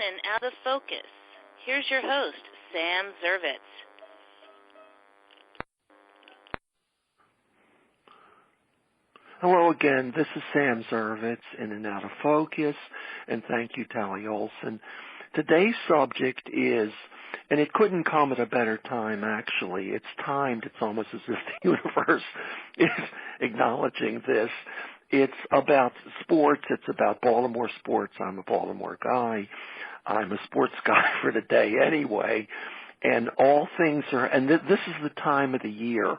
and out of focus. Here's your host, Sam Zervitz. Hello again, this is Sam Zervitz in and out of focus, and thank you, Tally Olson. Today's subject is, and it couldn't come at a better time actually, it's timed, it's almost as if the universe is acknowledging this. It's about sports, it's about Baltimore sports. I'm a Baltimore guy. I'm a sports guy for the day anyway, and all things are, and this is the time of the year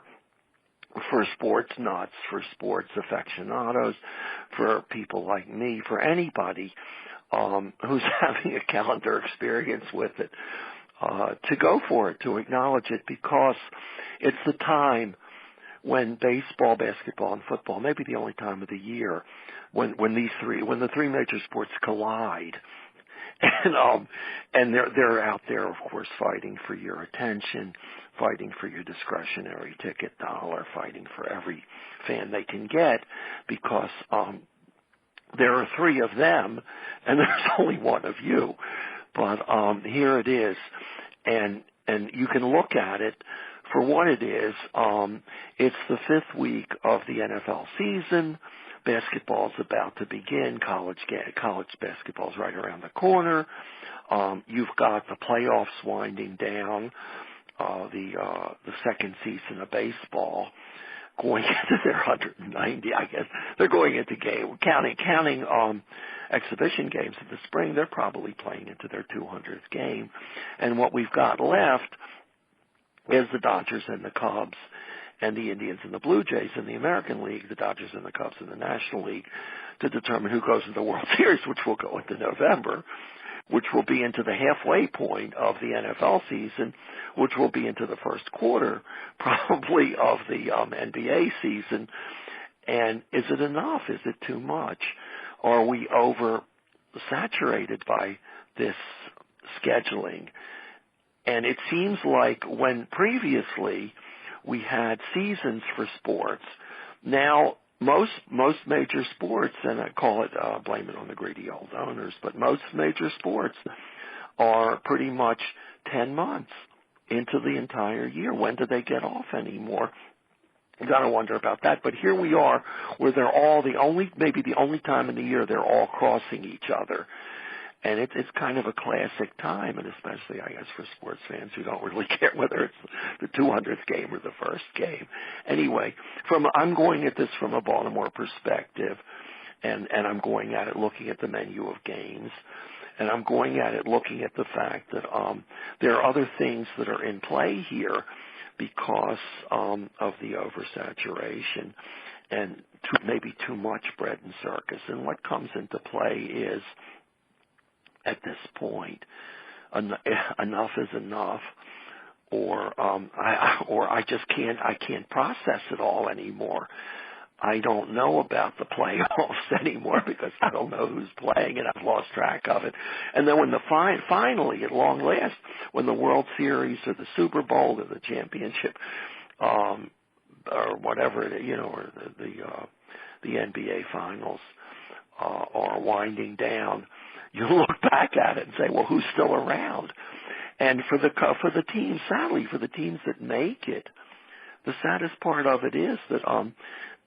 for sports nuts, for sports aficionados, for people like me, for anybody who's having a calendar experience with it, to go for it, to acknowledge it, because it's the time when baseball, basketball, and football, maybe the only time of the year, when the three major sports collide. And they're out there, of course, fighting for your attention, fighting for your discretionary ticket dollar, fighting for every fan they can get, because there are three of them, and there's only one of you. But here it is, and you can look at it for what it is. It's the fifth week of the NFL season. Basketball's about to begin. College basketball's right around the corner. You've got the playoffs winding down. The second season of baseball going into their 190. I guess they're going into counting exhibition games in the spring. They're probably playing into their 200th game. And what we've got left is the Dodgers and the Cubs, and the Indians and the Blue Jays in the American League, the Dodgers and the Cubs in the National League, to determine who goes into the World Series, which will go into November, which will be into the halfway point of the NFL season, which will be into the first quarter, probably, of the NBA season. And is it enough? Is it too much? Are we oversaturated by this scheduling? And it seems like when previously we had seasons for sports, now most major sports, and I call it, blame it on the greedy old owners, but most major sports are pretty much 10 months into the entire year. When do they get off anymore? You got to wonder about that. But here we are, where they're all maybe the only time in the year they're all crossing each other. And it's kind of a classic time, and especially, I guess, for sports fans who don't really care whether it's the 200th game or the first game. Anyway, I'm going at this from a Baltimore perspective, and I'm going at it looking at the menu of games, and I'm going at it looking at the fact that there are other things that are in play here because of the oversaturation and maybe too much bread and circus. And what comes into play is, at this point, enough is enough, or I just can't process it all anymore. I don't know about the playoffs anymore because I don't know who's playing, and I've lost track of it. And then when finally, at long last, when the World Series or the Super Bowl or the championship, or whatever, or the NBA finals are winding down, you look back at it and say, well, who's still around? And for the teams, sadly, for the teams that make it, the saddest part of it is that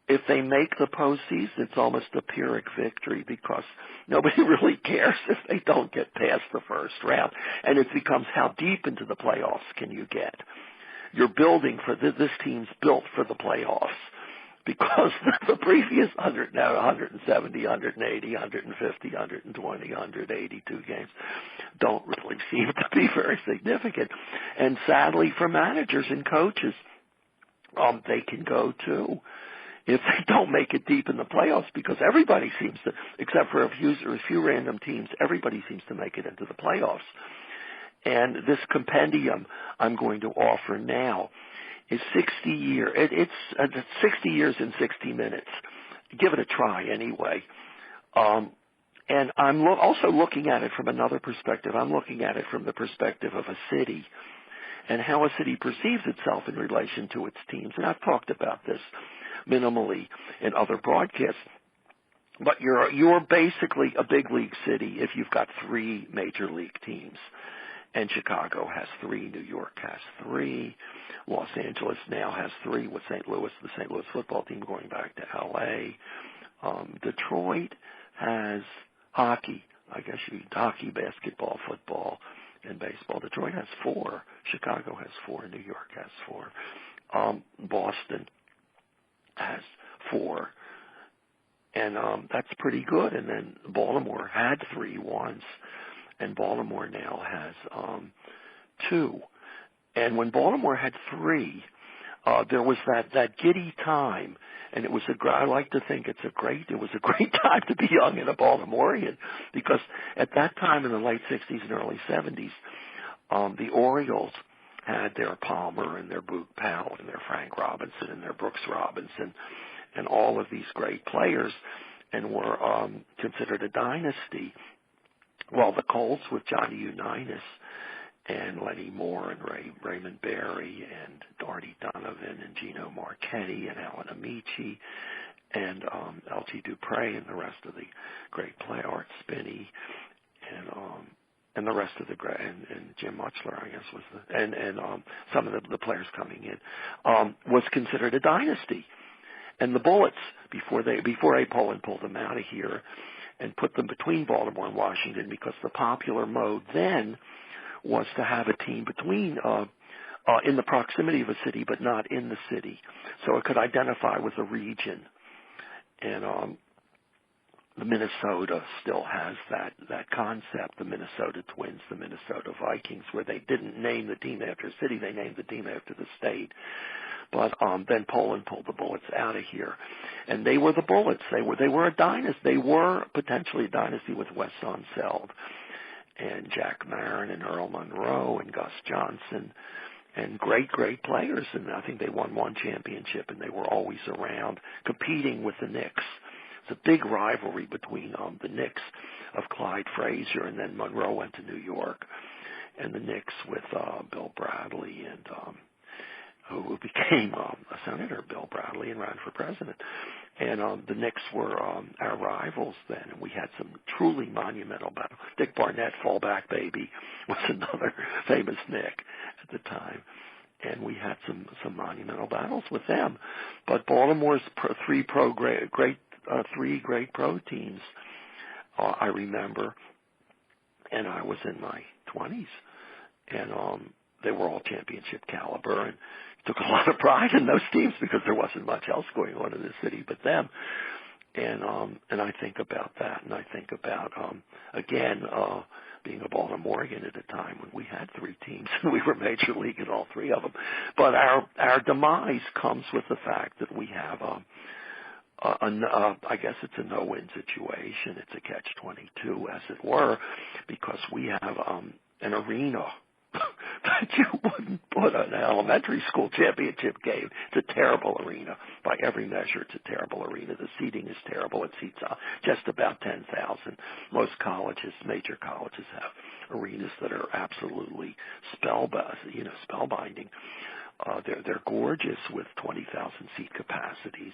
if they make the postseason, it's almost a Pyrrhic victory because nobody really cares if they don't get past the first round. And it becomes, how deep into the playoffs can you get? You're building for this team's built for the playoffs. Because the previous 170, 180, 150, 120, 182 games don't really seem to be very significant. And sadly for managers and coaches, they can go too if they don't make it deep in the playoffs, because everybody seems to, except for a few random teams, everybody seems to make it into the playoffs. And this compendium I'm going to offer now is 60 years. It's 60 years in 60 minutes. Give it a try anyway. And I'm also looking at it from another perspective. I'm looking at it from the perspective of a city and how a city perceives itself in relation to its teams. And I've talked about this minimally in other broadcasts. But you're basically a big league city if you've got 3 major league teams. And Chicago has 3, New York has 3, Los Angeles now has 3 with St. Louis, the St. Louis football team going back to L.A. Detroit has hockey, I guess hockey, basketball, football, and baseball. Detroit has 4, Chicago has 4, New York has 4, Boston has 4. And that's pretty good. And then Baltimore had 3 once, and Baltimore now has 2. And when Baltimore had 3, there was that giddy time, and it was I like to think it was a great time to be young and a Baltimorean, because at that time in the late 60s and early 70s, the Orioles had their Palmer and their Boog Powell and their Frank Robinson and their Brooks Robinson and all of these great players, and were considered a dynasty. Well, the Colts with Johnny Unitas and Lenny Moore and Raymond Berry and Artie Donovan and Gino Marchetti and Alan Amici and L.G. Dupre and the rest of the great players, Art Spinney and the rest of the great, and Jim Mutchler, I guess, was and some of the players coming in, was considered a dynasty. And the Bullets, before Abe Pollin pulled them out of here and put them between Baltimore and Washington, because the popular mode then was to have a team between in the proximity of a city but not in the city, so it could identify with a region. And the Minnesota still has that concept, the Minnesota Twins, the Minnesota Vikings, where they didn't name the team after a city, they named the team after the state. But then Poland pulled the Bullets out of here, and they were the Bullets. They were a dynasty. They were potentially a dynasty with Wes Unseld and Jack Marin and Earl Monroe and Gus Johnson and great players. And I think they won 1 championship, and they were always around competing with the Knicks. It's a big rivalry between the Knicks of Clyde Frazier, and then Monroe went to New York, and the Knicks with Bill Bradley and who became a senator, Bill Bradley, and ran for president. And the Knicks were our rivals then, and we had some truly monumental battles. Dick Barnett, fallback baby, was another famous Knick at the time. And we had some monumental battles with them. But Baltimore's 3 great pro teams, I remember, and I was in my 20s, and they were all championship caliber, and took a lot of pride in those teams because there wasn't much else going on in the city but them. And I think about that, and I think about being a Baltimorean at a time when we had 3 teams and we were major league in all 3 of them. But our demise comes with the fact that we have I guess it's a no-win situation. It's a catch-22, as it were, because we have an arena that you wouldn't put an elementary school championship game. It's a terrible arena. By every measure, it's a terrible arena. The seating is terrible. It seats just about 10,000. Most colleges, major colleges, have arenas that are absolutely spellbinding. They're gorgeous with 20,000 seat capacities,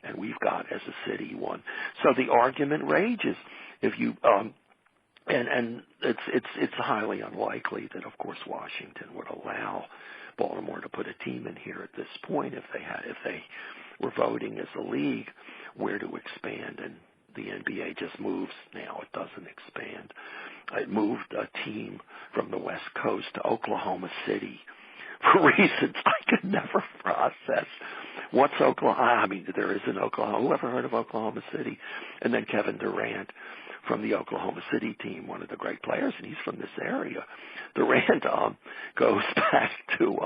and we've got, as a city, one. So the argument rages. If you and it's highly unlikely that, of course, Washington would allow Baltimore to put a team in here at this point if they were voting as a league where to expand. And the NBA just moves now; it doesn't expand. It moved a team from the West Coast to Oklahoma City for reasons I could never process. What's Oklahoma? I mean, there is an Oklahoma. Who ever heard of Oklahoma City? And then Kevin Durant from the Oklahoma City team, one of the great players, and he's from this area. Durant goes back to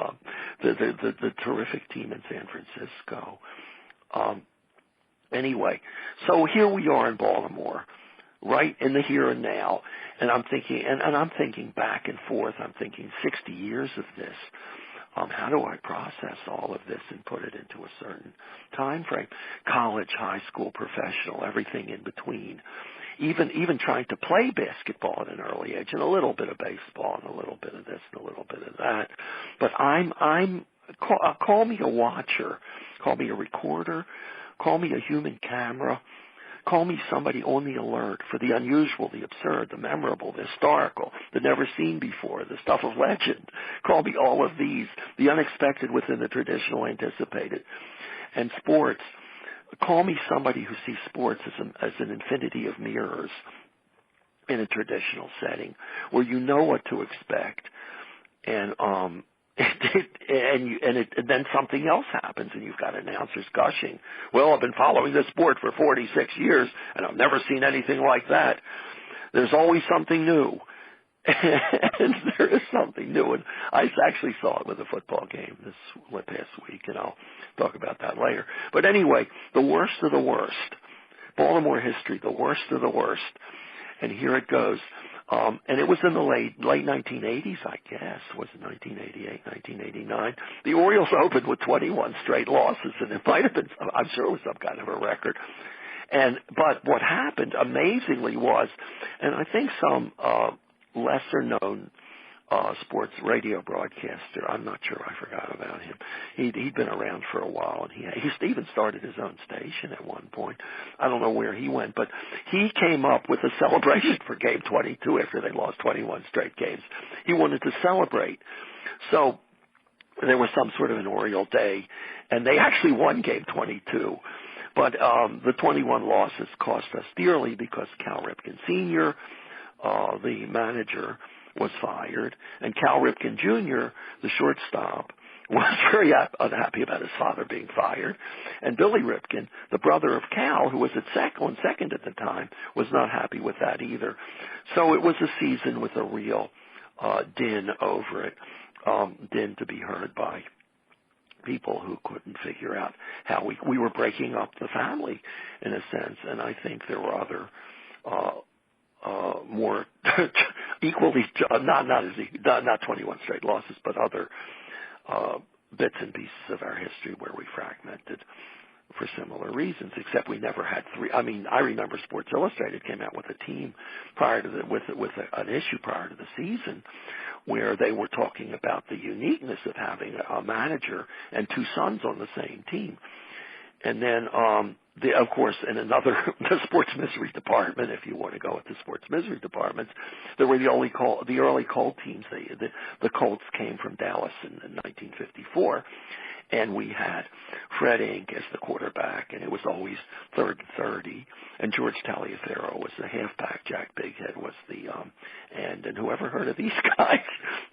the terrific team in San Francisco. Anyway, so here we are in Baltimore, right in the here and now, and I'm thinking, and I'm thinking back and forth. I'm thinking 60 years of this. How do I process all of this and put it into a certain time frame? College, high school, professional, everything in between. Even trying to play basketball at an early age, and a little bit of baseball, and a little bit of this, and a little bit of that. But call me a watcher, call me a recorder, call me a human camera, Call me somebody on the alert for the unusual, the absurd, the memorable, the historical, the never seen before, the stuff of legend. Call me all of these, the unexpected within the traditional anticipated. And sports, call me somebody who sees sports as an infinity of mirrors in a traditional setting where you know what to expect, and and then something else happens, and you've got announcers gushing. Well, I've been following this sport for 46 years, and I've never seen anything like that. There's always something new. And there is something new, and I actually saw it with a football game this past week, and I'll talk about that later. But anyway, the worst of the worst. Baltimore history, the worst of the worst. And here it goes. And it was in the late 1980s, I guess. Was it 1988, 1989? The Orioles opened with 21 straight losses, and it might have been, I'm sure it was some kind of a record. But what happened amazingly was, and I think some lesser known sports radio broadcaster, I'm not sure, I forgot about him. He'd been around for a while, and he even started his own station at one point. I don't know where he went, but he came up with a celebration for game 22 after they lost 21 straight games. He wanted to celebrate. So there was some sort of an Oriole Day, and they actually won game 22. But the 21 losses cost us dearly because Cal Ripken Sr., the manager, was fired, and Cal Ripken Jr., the shortstop, was very unhappy about his father being fired, and Billy Ripken, the brother of Cal, who was at second at the time, was not happy with that either. So it was a season with a real din over it, din to be heard by people who couldn't figure out how we were breaking up the family in a sense, and I think there were other more equally not 21 straight losses, but other bits and pieces of our history where we fragmented for similar reasons. Except we never had three. I mean, I remember Sports Illustrated came out with a team prior to an issue prior to the season where they were talking about the uniqueness of having a manager and two sons on the same team. And then, of course, in the sports misery department, if you want to go with the sports misery departments, there were the early Colt teams. The Colts came from Dallas in 1954, and we had Fred Ink as the quarterback, and it was always 3rd and 30, and George Taliaferro was the halfback. Jack Bighead was the end, and whoever heard of these guys?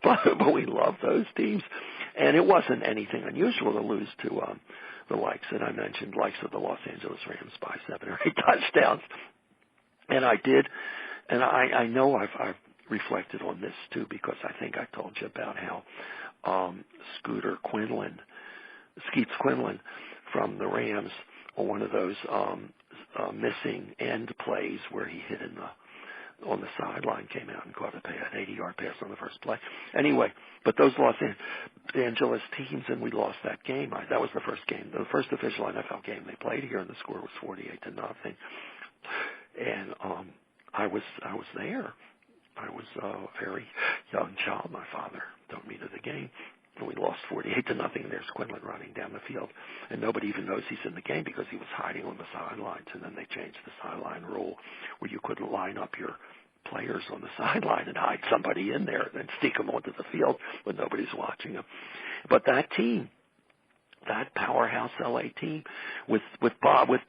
But we loved those teams, and it wasn't anything unusual to lose to the likes that I mentioned, likes of the Los Angeles Rams by 7 or 8 touchdowns. And I did, and I know I've reflected on this too, because I think I told you about how Skeets Quinlan from the Rams, on one of those missing end plays where he hit on the sideline, came out and caught an 80-yard pass on the first play. Anyway, but those Los Angeles teams, and we lost that game. That was the first game, the first official NFL game they played here, and the score was 48-0. And I was there. I was a very young child. My father took me to the game. And we lost 48-0. There's Quinlan running down the field, and nobody even knows he's in the game because he was hiding on the sidelines. And then they changed the sideline rule where you couldn't line up your players on the sideline and hide somebody in there and then sneak them onto the field when nobody's watching them. But that team, that powerhouse LA team, with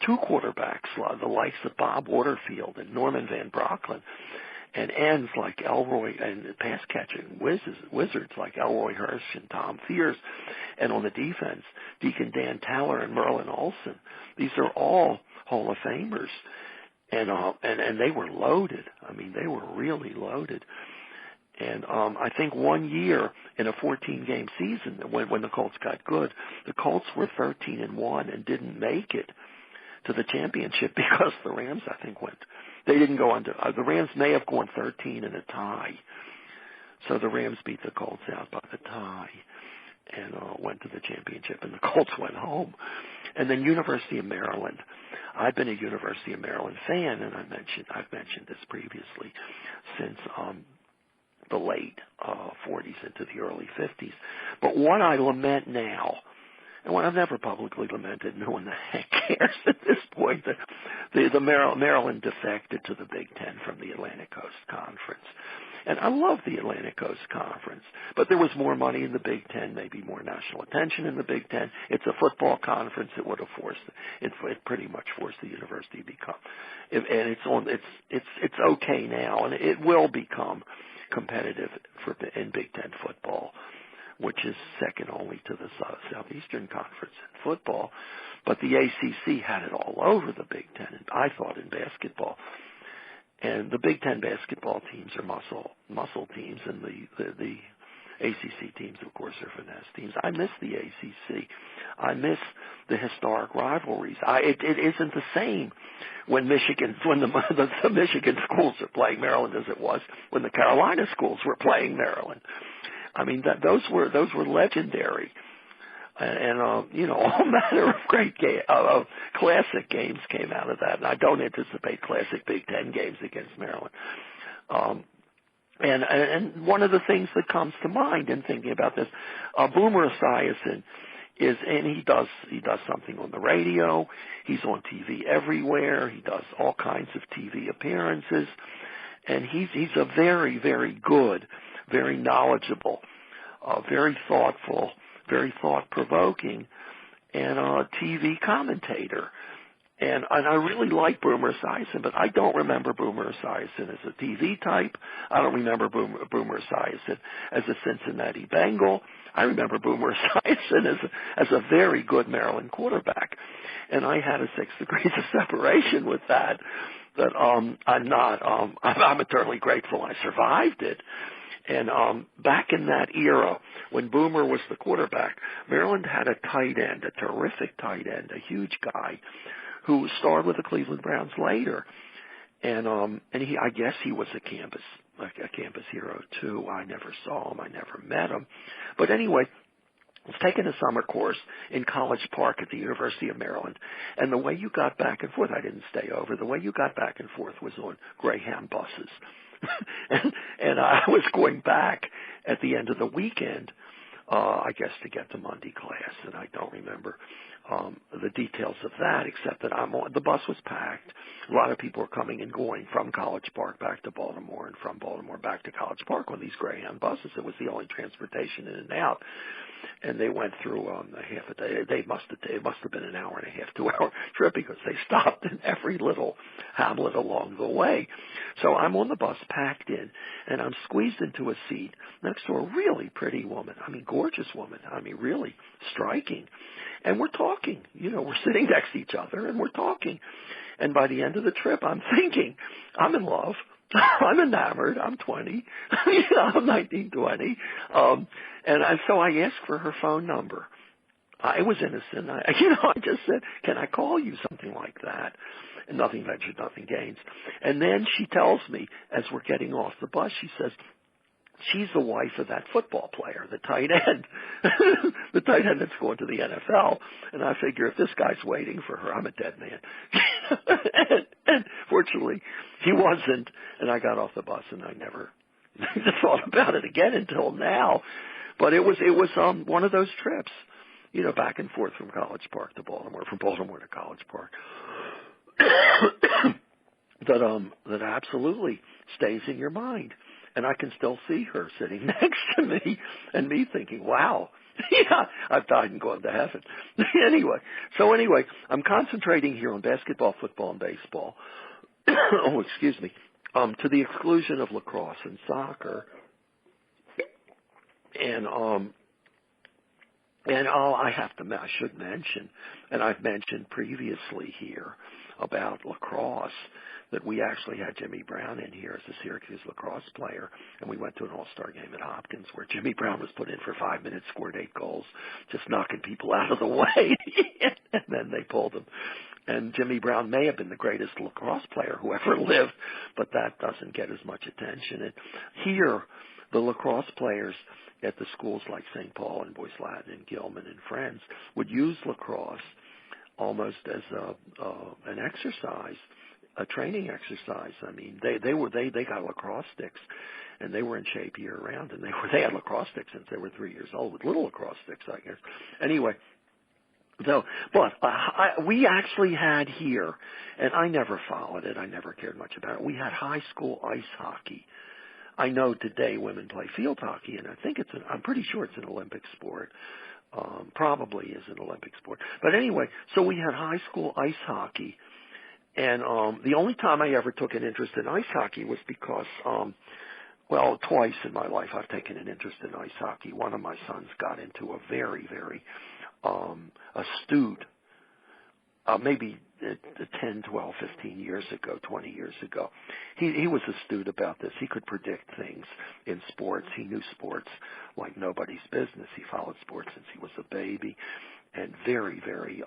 two quarterbacks, the likes of Bob Waterfield and Norman Van Brocklin, and ends like Elroy, and pass-catching wizards like Elroy Hirsch and Tom Fears, and on the defense, Deacon Dan Taller and Merlin Olsen. These are all Hall of Famers, and they were loaded. I mean, they were really loaded. And I think one year in a 14-game season, when the Colts got good, the Colts were 13-1 and didn't make it to the championship because the Rams, I think, they didn't go under. The Rams may have gone 13 in a tie. So the Rams beat the Colts out by the tie and went to the championship, and the Colts went home. And then University of Maryland. I've been a University of Maryland fan, and I've mentioned this previously, since the late 40s into the early 50s. But what I lament now, And what I've never publicly lamented, no one the heck cares at this point, the Maryland defected to the Big Ten from the Atlantic Coast Conference. And I love the Atlantic Coast Conference, but there was more money in the Big Ten, maybe more national attention in the Big Ten. It's a football conference. It would have it pretty much forced the university to become, and it's okay now, and it will become competitive in Big Ten football, which is second only to the Southeastern Conference in football. But the ACC had it all over the Big Ten, and I thought in basketball. And the Big Ten basketball teams are muscle teams, and the ACC teams, of course, are finesse teams. I miss the ACC. I miss the historic rivalries. It isn't the same when the Michigan schools are playing Maryland as it was when the Carolina schools were playing Maryland. I mean, those were legendary. And all manner of great classic games came out of that. And I don't anticipate classic Big Ten games against Maryland. And one of the things that comes to mind in thinking about this, Boomer Esiason he does something on the radio. He's on TV everywhere. He does all kinds of TV appearances. And he's a very, very good, very knowledgeable, very thoughtful, very thought-provoking, and a TV commentator. And I really like Boomer Esiason, but I don't remember Boomer Esiason as a TV type. I don't remember Boomer Esiason as a Cincinnati Bengal. I remember Boomer Esiason as a very good Maryland quarterback. And I had a 6 degrees of separation with that I'm eternally grateful I survived it. And back in that era, when Boomer was the quarterback, Maryland had a tight end, a terrific tight end, a huge guy, who starred with the Cleveland Browns later. And I guess he was a campus hero too. I never saw him, I never met him. But anyway, I was taking a summer course in College Park at the University of Maryland, and the way you got back and forth, I didn't stay over, the way you got back and forth was on Greyhound buses. and I was going back at the end of the weekend, I guess to get to Monday class, and I don't remember the details of that, except that the bus was packed. A lot of people were coming and going from College Park back to Baltimore, and from Baltimore back to College Park on these Greyhound buses. It was the only transportation in and out. And they went through a half a day. It must have been an hour and a half, 2 hour trip, because they stopped in every little hamlet along the way. So I'm on the bus, packed in, and I'm squeezed into a seat next to a really pretty woman. I mean, gorgeous woman. I mean, really striking. And we're talking. We're sitting next to each other, and we're talking. And by the end of the trip, I'm thinking, I'm in love. I'm enamored. I'm 20. I'm 19, 20. And so I asked for her phone number. I was innocent. I just said, can I call you, something like that? And nothing ventured, nothing gains. And then she tells me, as we're getting off the bus, she says, she's the wife of that football player, the tight end, the tight end that's going to the NFL. And I figure if this guy's waiting for her, I'm a dead man. and fortunately, he wasn't. And I got off the bus, and I never thought about it again until now. But it was one of those trips, back and forth from College Park to Baltimore, from Baltimore to College Park, that absolutely stays in your mind. And I can still see her sitting next to me, and me thinking, wow, yeah, I've died and gone to heaven. Anyway, I'm concentrating here on basketball, football, and baseball. Oh, excuse me. To the exclusion of lacrosse and soccer. And I should mention, and I've mentioned previously here about lacrosse, that we actually had Jimmy Brown in here as a Syracuse lacrosse player, and we went to an all-star game at Hopkins where Jimmy Brown was put in for 5 minutes, scored 8 goals, just knocking people out of the way, and then they pulled him. And Jimmy Brown may have been the greatest lacrosse player who ever lived, but that doesn't get as much attention. And here, the lacrosse players at the schools like St. Paul and Boys Latin and Gilman and Friends would use lacrosse almost as an exercise, a training exercise. I mean, they got lacrosse sticks, and they were in shape year round, and they had lacrosse sticks since they were 3 years old, with little lacrosse sticks, I guess. Anyway, So, but we actually had here, and I never followed it. I never cared much about it. We had high school ice hockey. I know today women play field hockey, and I think I'm pretty sure it's an Olympic sport. Probably is an Olympic sport. But anyway, so we had high school ice hockey, and the only time I ever took an interest in ice hockey was because, well, twice in my life I've taken an interest in ice hockey. One of my sons got into a very, very astute, maybe 10, 12, 15 years ago, 20 years ago. He was astute about this. He could predict things in sports. He knew sports like nobody's business. He followed sports since he was a baby and very, very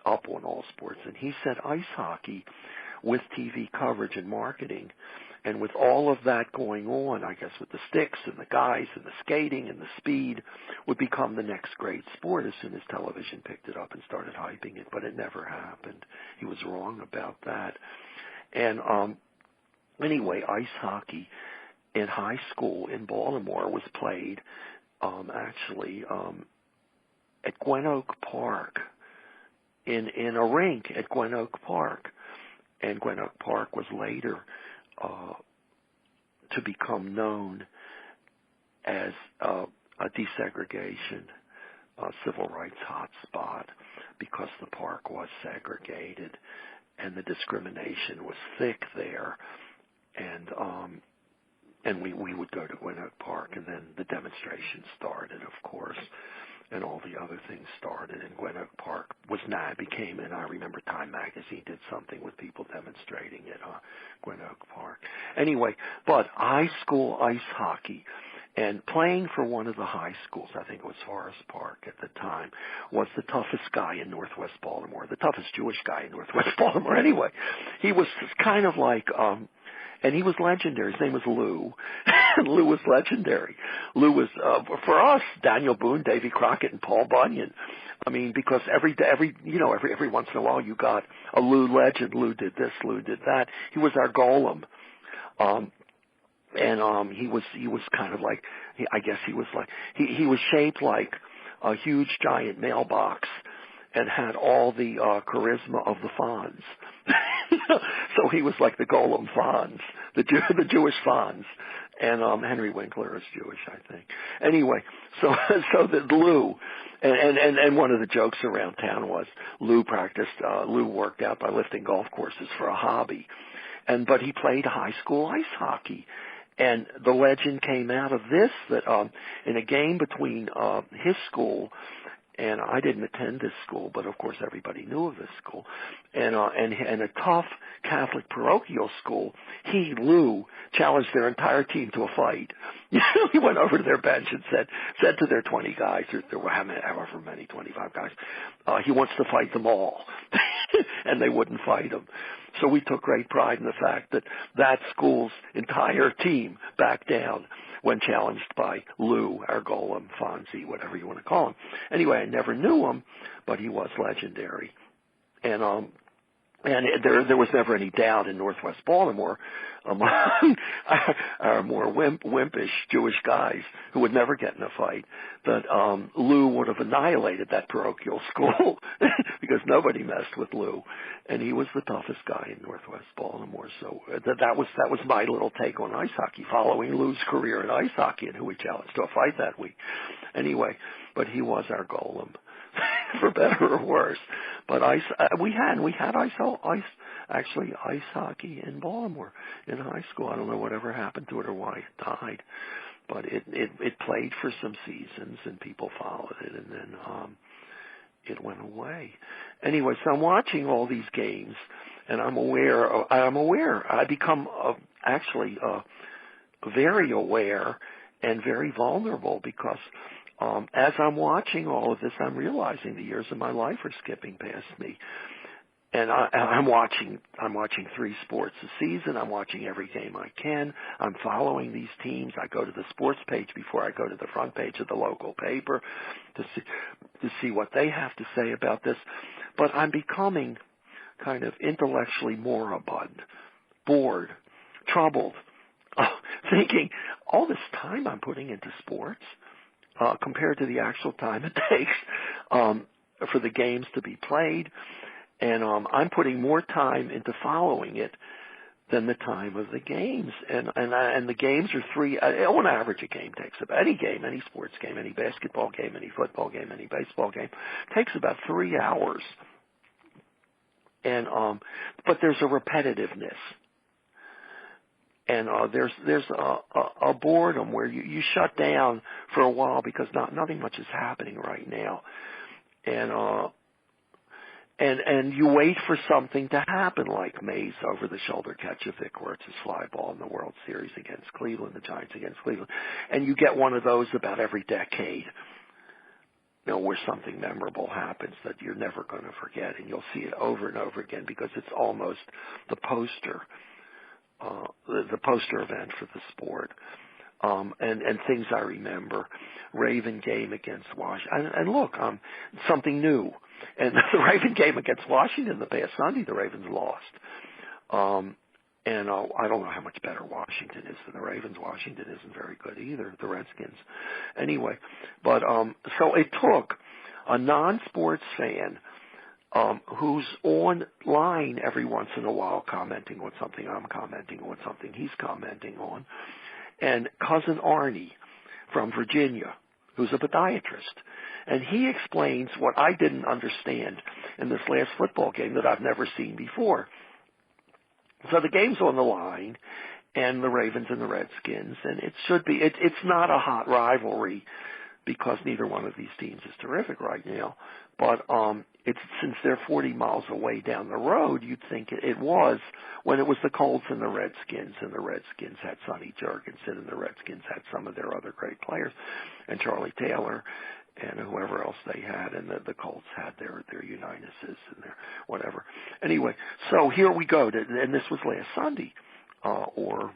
up on all sports. And he said ice hockey with TV coverage and marketing and with all of that going on, I guess with the sticks and the guys and the skating and the speed, would become the next great sport as soon as television picked it up and started hyping it. But it never happened. He was wrong about that. And anyway, ice hockey in high school in Baltimore was played actually at Gwen Oak Park in a rink at Gwen Oak Park. And Gwen Oak Park was later to become known as a desegregation, civil rights hotspot because the park was segregated and the discrimination was thick there. And we would go to Gwen Oak Park, and then the demonstration started, of course, and all the other things started. And Gwen Oak Park became, and I remember Time Magazine did something with people demonstrating at Gwen Oak Park. Anyway, but high school ice hockey, and playing for one of the high schools, I think it was Forest Park at the time, was the toughest guy in Northwest Baltimore, the toughest Jewish guy in Northwest Baltimore. Anyway, he was kind of like, and he was legendary. His name was Lou. Lou was legendary. Lou was, for us, Daniel Boone, Davy Crockett, and Paul Bunyan. I mean, because every once in a while you got a Lou legend. Lou did this, Lou did that. He was our golem. And he was kind of like, I guess he was like, he was shaped like a huge giant mailbox and had all the charisma of the Fonz. So he was like the Golem Fonz, the Jewish Fonz. And Henry Winkler is Jewish, I think. Anyway, so the Lou, and one of the jokes around town was Lou worked out by lifting golf courses for a hobby. But he played high school ice hockey. And the legend came out of this, that in a game between his school, and I didn't attend this school, but of course everybody knew of this school, and a tough Catholic parochial school, Lou, challenged their entire team to a fight. He went over to their bench and said to their 20 guys, there were however many, 25 guys, he wants to fight them all. And they wouldn't fight him. So we took great pride in the fact that school's entire team backed down when challenged by Lou, our golem, Fonzie, whatever you want to call him. Anyway, I never knew him, but he was legendary. And there was never any doubt in Northwest Baltimore among our more wimpish Jewish guys who would never get in a fight that Lou would have annihilated that parochial school because nobody messed with Lou, and he was the toughest guy in Northwest Baltimore. So that was my little take on ice hockey, following Lou's career in ice hockey and who he challenged to a fight that week. Anyway, but he was our golem. For better or worse, but we had ice hockey in Baltimore in high school. I don't know whatever happened to it or why it died, but it played for some seasons and people followed it, and then it went away. Anyway, so I'm watching all these games, and I'm aware. I become actually very aware and very vulnerable because. As I'm watching all of this, I'm realizing the years of my life are skipping past me, and I'm watching 3 sports a season. I'm watching every game I can. I'm following these teams. I go to the sports page before I go to the front page of the local paper to see what they have to say about this. But I'm becoming kind of intellectually moribund, bored, troubled, thinking all this time I'm putting into sports. Compared to the actual time it takes, for the games to be played, and I'm putting more time into following it than the time of the games. And the games are three. On average, a game takes about any game, any sports game, any basketball game, any football game, any baseball game, takes about 3 hours. And but there's a repetitiveness. And there's a boredom where you shut down for a while because nothing much is happening right now, and you wait for something to happen, like May's over-the-shoulder catch of Vic Wertz's fly ball in the World Series against Cleveland, the Giants against Cleveland, and you get one of those about every decade, where something memorable happens that you're never going to forget, and you'll see it over and over again because it's almost the poster event for the sport. And things I remember, Raven game against Washington. And look, something new. And the Raven game against Washington the past Sunday, the Ravens lost. And I don't know how much better Washington is than the Ravens. Washington isn't very good either, the Redskins. Anyway, but so it took a non-sports fan who's online every once in a while commenting on something I'm commenting on, something he's commenting on, and Cousin Arnie from Virginia, who's a podiatrist. And he explains what I didn't understand in this last football game that I've never seen before. So the game's on the line, and the Ravens and the Redskins, and it should be, it's not a hot rivalry because neither one of these teams is terrific right now. But it's since they're 40 miles away down the road, you'd think it was when it was the Colts and the Redskins had Sonny Jurgensen, and the Redskins had some of their other great players, and Charlie Taylor, and whoever else they had, and the Colts had their Unitas and their whatever. Anyway, so here we go, and this was last Sunday. Or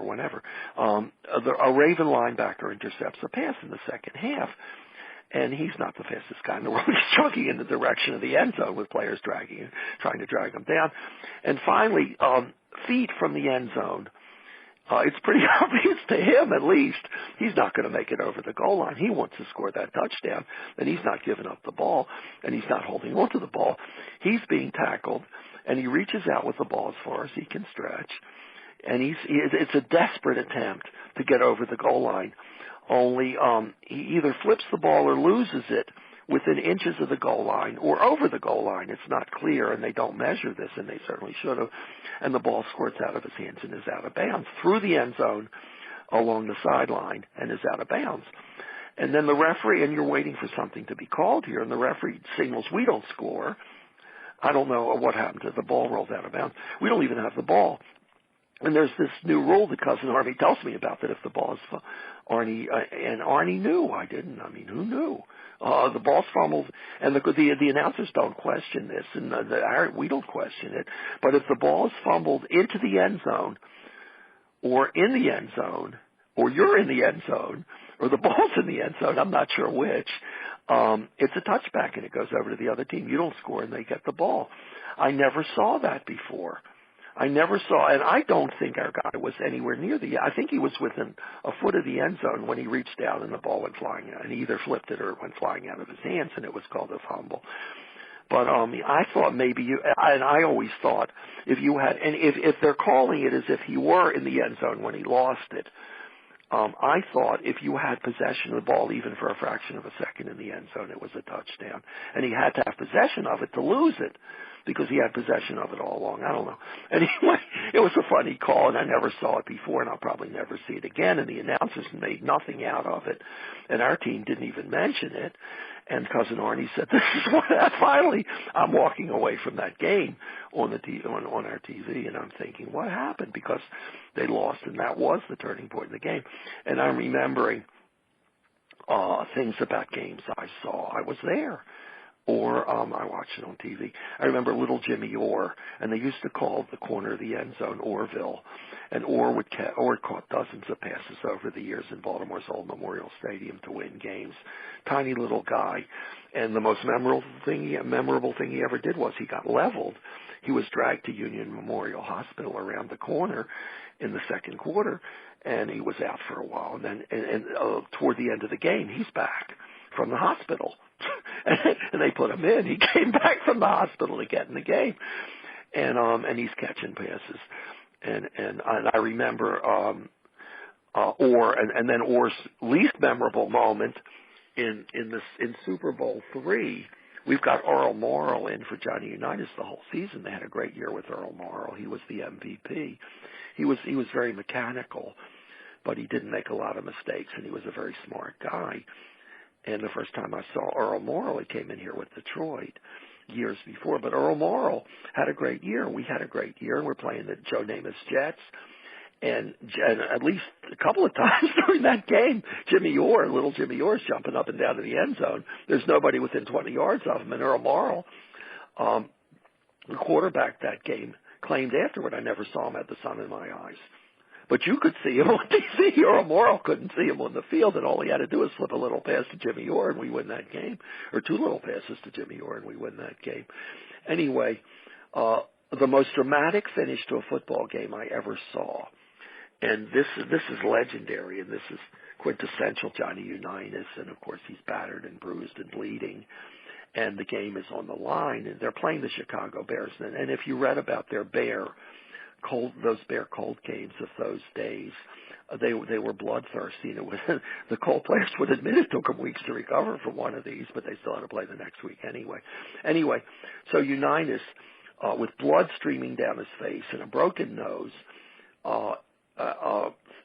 whenever. A Raven linebacker intercepts a pass in the second half, and he's not the fastest guy in the world. He's jogging in the direction of the end zone with players trying to drag him down. And finally, feet from the end zone. It's pretty obvious to him, at least, he's not going to make it over the goal line. He wants to score that touchdown, and he's not giving up the ball, and he's not holding on to the ball. He's being tackled, and he reaches out with the ball as far as he can stretch. And it's a desperate attempt to get over the goal line. Only he either flips the ball or loses it within inches of the goal line or over the goal line. It's not clear, and they don't measure this, and they certainly should have. And the ball squirts out of his hands and is out of bounds through the end zone along the sideline and is out of bounds. And then the referee, and you're waiting for something to be called here, and the referee signals, we don't score. I don't know what happened to the ball rolled out of bounds. We don't even have the ball. And there's this new rule that Cousin Arnie tells me about, that if the ball is and Arnie knew, I didn't. I mean, who knew? The ball's fumbled, and the announcers don't question this, and we don't question it. But if the ball is fumbled into the end zone, or in the end zone, or you're in the end zone, or the ball's in the end zone, I'm not sure which, it's a touchback, and it goes over to the other team. You don't score, and they get the ball. I never saw that before. I never saw, and I don't think our guy was anywhere near I think he was within a foot of the end zone when he reached down and the ball went flying out, and he either flipped it or it went flying out of his hands, and it was called a fumble. But I thought maybe and I always thought if they're calling it as if he were in the end zone when he lost it, I thought if you had possession of the ball even for a fraction of a second in the end zone, it was a touchdown, and he had to have possession of it to lose it, because he had possession of it all along. I don't know. Anyway, it was a funny call, and I never saw it before, and I'll probably never see it again. And the announcers made nothing out of it, and our team didn't even mention it. And Cousin Arnie said, "This is what." Finally, I'm walking away from that game on our TV, and I'm thinking, what happened? Because they lost, and that was the turning point in the game. And I'm remembering things about games I saw. I was there. Or I watched it on TV. I remember little Jimmy Orr, and they used to call the corner of the end zone Orrville. And Orr caught dozens of passes over the years in Baltimore's old Memorial Stadium to win games. Tiny little guy. And the most memorable thing he ever did was he got leveled. He was dragged to Union Memorial Hospital around the corner in the second quarter, and he was out for a while. And then toward the end of the game, he's back from the hospital. and they put him in. He came back from the hospital to get in the game, and he's catching passes, and I remember then Orr's least memorable moment in Super Bowl III. We've got Earl Morrall in for Johnny Unitas the whole season. They had a great year with Earl Morrall. He was the MVP. He was very mechanical, but he didn't make a lot of mistakes, and he was a very smart guy. And the first time I saw Earl Morrall, he came in here with Detroit years before. But Earl Morrall had a great year. We had a great year, and we're playing the Joe Namath Jets. And at least a couple of times during that game, little Jimmy Orr's jumping up and down to the end zone. There's nobody within 20 yards of him. And Earl Morrall, the quarterback that game, claimed afterward, I never saw him at the sun in my eyes. But you could see him on TV. Earl Morrall couldn't see him on the field, and all he had to do was slip a little pass to Jimmy Orr, and we win that game. Or two little passes to Jimmy Orr, and we win that game. Anyway, the most dramatic finish to a football game I ever saw, and this is legendary, and this is quintessential Johnny Unitas, and of course he's battered and bruised and bleeding, and the game is on the line, and they're playing the Chicago Bears. And if you read about those Bear cold games of those days, they were bloodthirsty, and the Colt players would admit it took them weeks to recover from one of these, but they still had to play the next week anyway. So Unitas, with blood streaming down his face and a broken nose,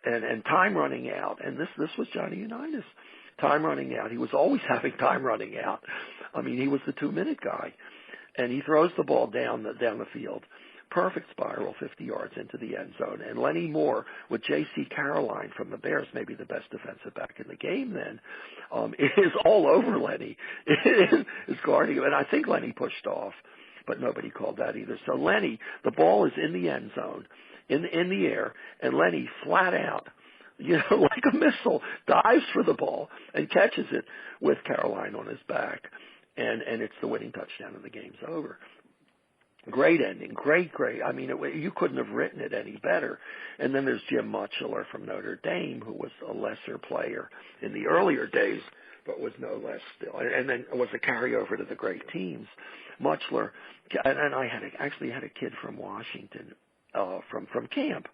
and time running out, and this was Johnny Unitas. Time running out. He was always having time running out. I mean, he was the 2-minute guy, and he throws the ball down the field. Perfect spiral, 50 yards into the end zone. And Lenny Moore with J.C. Caroline from the Bears, maybe the best defensive back in the game then, is all over Lenny. Is guarding him. And I think Lenny pushed off, but nobody called that either. So Lenny, the ball is in the end zone, in the air, and Lenny flat out, like a missile, dives for the ball and catches it with Caroline on his back. And it's the winning touchdown, and the game's over. Great ending, great. I mean, you couldn't have written it any better. And then there's Jim Mutchler from Notre Dame, who was a lesser player in the earlier days, but was no less still. And then was a carryover to the great teams. Mutchler, and I actually had a kid from Washington, from camp.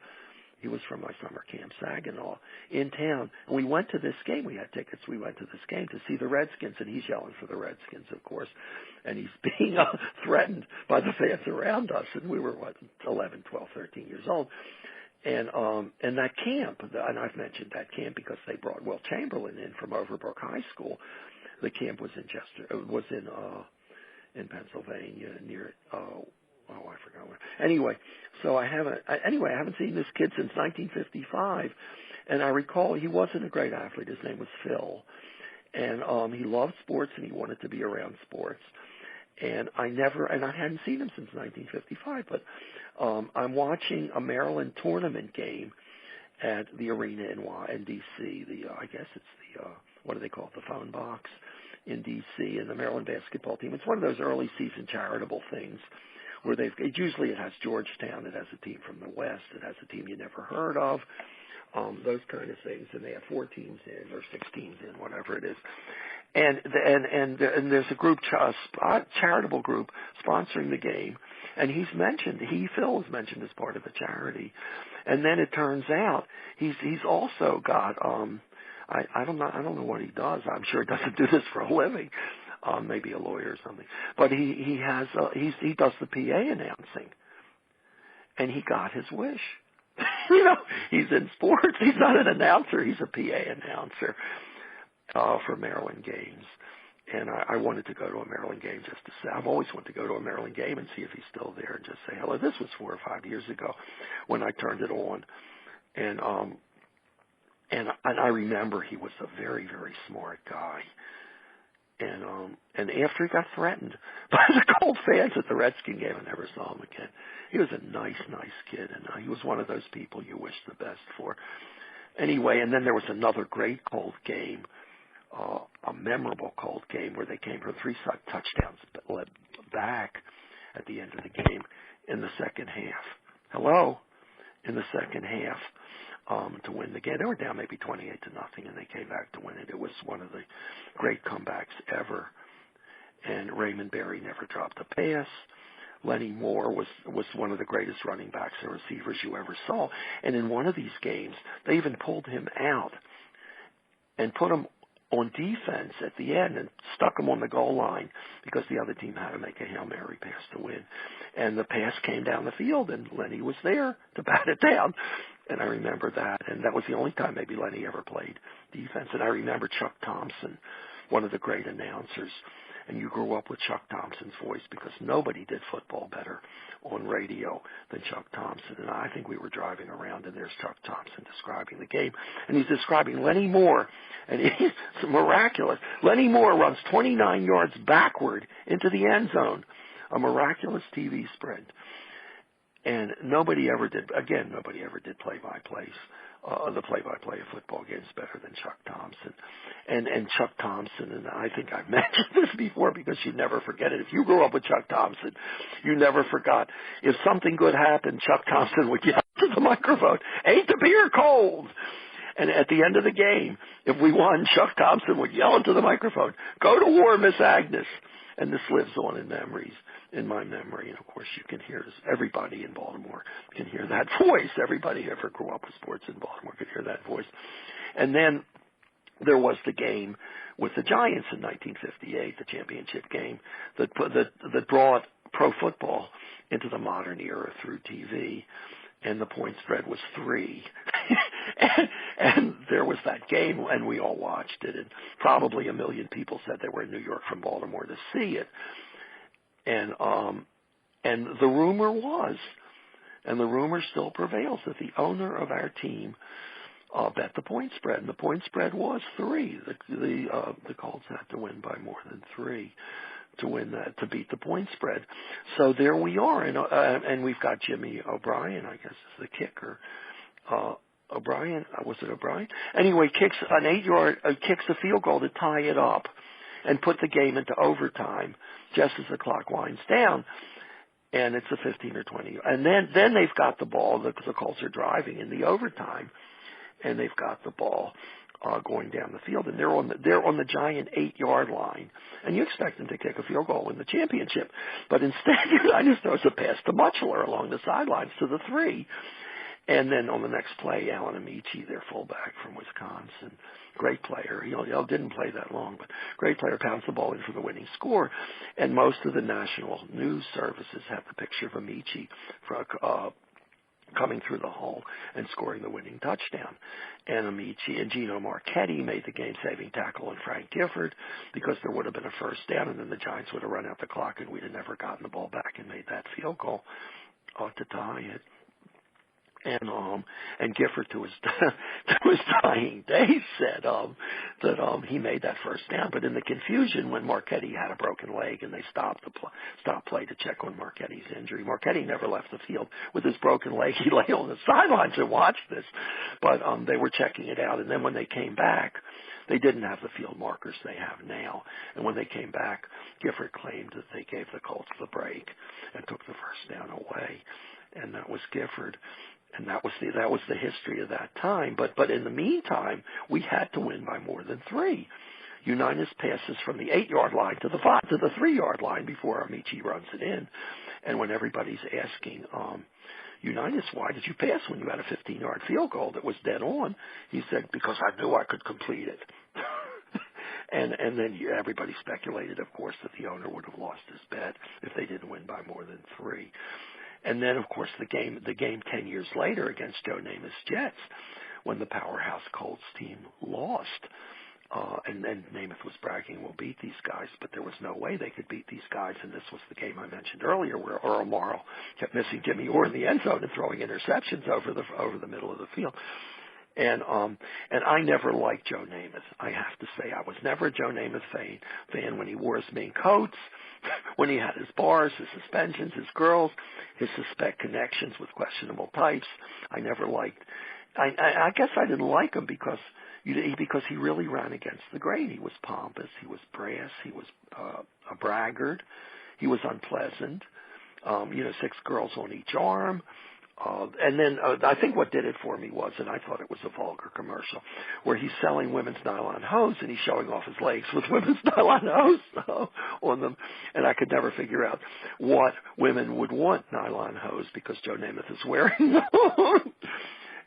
He was from my summer camp, Saginaw, in town. And we went to this game. We had tickets. We went to this game to see the Redskins, and he's yelling for the Redskins, of course. And he's being threatened by the fans around us. And we were, 11, 12, 13 years old. And that camp, and I've mentioned that camp because they brought Will Chamberlain in from Overbrook High School. The camp was in Pennsylvania near, I forgot where. Anyway, so I haven't seen this kid since 1955, and I recall he wasn't a great athlete. His name was Phil, and he loved sports and he wanted to be around sports. And I hadn't seen him since 1955. But I'm watching a Maryland tournament game at the arena in D.C. I guess it's the what do they call it? The phone box in D.C. and the Maryland basketball team. It's one of those early season charitable things, where usually it has Georgetown, it has a team from the West, it has a team you never heard of, those kind of things, and they have 4 teams in or 6 teams in, whatever it is. And there's a group, charitable group, sponsoring the game, and Phil is mentioned as part of the charity, and then it turns out he's also got I don't know what he does. I'm sure he doesn't do this for a living. Maybe a lawyer or something, but he does the PA announcing, and he got his wish. He's in sports. He's not an announcer. He's a PA announcer for Maryland games, and I wanted to go to a Maryland game just to say. I've always wanted to go to a Maryland game and see if he's still there and just say hello. This was 4 or 5 years ago when I turned it on, and I remember he was a very, very smart guy. And after he got threatened by the Colt fans at the Redskin game, I never saw him again. He was a nice kid, and he was one of those people you wish the best for. Anyway, and then there was another great Colt game, a memorable Colt game where they came from 3 touchdowns back at the end of the game in the second half. In the second half. To win the game. They were down maybe 28-0, and they came back to win it. It was one of the great comebacks ever. and Raymond Berry never dropped a pass. Lenny Moore was one of the greatest running backs and receivers you ever saw. And in one of these games, they even pulled him out and put him on defense at the end and stuck him on the goal line because the other team had to make a Hail Mary pass to win. And the pass came down the field, and Lenny was there to bat it down. And I remember that. And that was the only time maybe Lenny ever played defense. And I remember Chuck Thompson, one of the great announcers. And you grew up with Chuck Thompson's voice because nobody did football better on radio than Chuck Thompson. And I think we were driving around, and there's Chuck Thompson describing the game. And he's describing Lenny Moore, and it's miraculous. Lenny Moore runs 29 yards backward into the end zone, a miraculous TV sprint. And nobody ever did play-by-plays. The play-by-play of football games better than Chuck Thompson. And Chuck Thompson, and I think I've mentioned this before because you never forget it. If you grew up with Chuck Thompson, you never forgot. If something good happened, Chuck Thompson would yell to the microphone, "Ain't the beer cold?" And at the end of the game, if we won, Chuck Thompson would yell into the microphone, "Go to war, Miss Agnes." And this lives on in my memory. And, of course, you can hear this. Everybody in Baltimore can hear that voice. Everybody who ever grew up with sports in Baltimore could hear that voice. And then there was the game with the Giants in 1958, the championship game that brought pro football into the modern era through TV. And the point spread was 3. and there was that game, and we all watched it. And probably 1 million people said they were in New York from Baltimore to see it. And the rumor was, and the rumor still prevails, that the owner of our team bet the point spread, and the point spread was 3. The Colts had to win by more than 3 to win that, to beat the point spread. So there we are, and we've got Jimmy O'Brien, I guess, is the kicker. O'Brien, was it O'Brien? Anyway, kicks a field goal to tie it up and put the game into overtime just as the clock winds down. And it's a 15 or 20. And then they've got the ball. The Colts are driving in the overtime, and they've got the ball going down the field, and they're on the Giant 8-yard line. And you expect them to kick a field goal in the championship, but instead Unitas throws a pass to Mutchler along the sidelines to the 3. And then on the next play, Alan Amici, their fullback from Wisconsin, great player. He didn't play that long, but great player, pounds the ball in for the winning score. And most of the national news services have the picture of Amici coming through the hole and scoring the winning touchdown. And Amici and Gino Marchetti made the game-saving tackle on Frank Gifford because there would have been a first down, and then the Giants would have run out the clock, and we'd have never gotten the ball back and made that field goal to tie it. And Gifford, to his dying days, said that he made that first down. But in the confusion, when Marchetti had a broken leg and they stopped play to check on Marchetti's injury, Marchetti never left the field with his broken leg. He lay on the sidelines and watched this. But they were checking it out. And then when they came back, they didn't have the field markers they have now. And when they came back, Gifford claimed that they gave the Colts the break and took the first down away. And that was Gifford. And that was the history of that time. But in the meantime, we had to win by more than 3. Unitas passes from the 8-yard line to the 3-yard line before Amici runs it in. And when everybody's asking Unitas, why did you pass when you had a 15-yard field goal that was dead on? He said, because I knew I could complete it. And then everybody speculated, of course, that the owner would have lost his bet if they didn't win by more than 3. And then, of course, the game 10 years later against Joe Namath's Jets, when the powerhouse Colts team lost, and Namath was bragging, we'll beat these guys, but there was no way they could beat these guys. And this was the game I mentioned earlier where Earl Morrow kept missing Jimmy Orr in the end zone and throwing interceptions over the middle of the field. And I never liked Joe Namath. I have to say, I was never a Joe Namath fan when he wore his mink coats, when he had his bars, his suspensions, his girls, his suspect connections with questionable types. I never liked. I guess I didn't like him because he really ran against the grain. He was pompous. He was brass. He was a braggart. He was unpleasant. 6 girls on each arm. And then I think what did it for me was, and I thought it was a vulgar commercial, where he's selling women's nylon hose and he's showing off his legs with women's nylon hose on them. And I could never figure out what women would want nylon hose because Joe Namath is wearing them.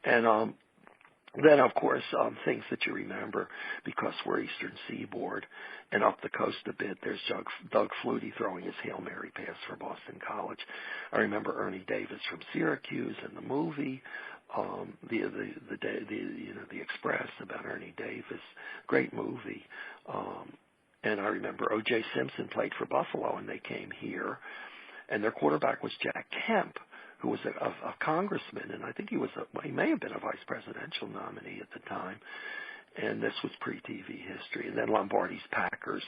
And then, of course, things that you remember because we're Eastern Seaboard and up the coast a bit. There's Doug Flutie throwing his Hail Mary pass for Boston College. I remember Ernie Davis from Syracuse in the movie, the Express about Ernie Davis, great movie. And I remember O.J. Simpson played for Buffalo, and they came here, and their quarterback was Jack Kemp, who was a congressman, and I think he may have been a vice presidential nominee at the time. And this was pre-TV history. And then Lombardi's Packers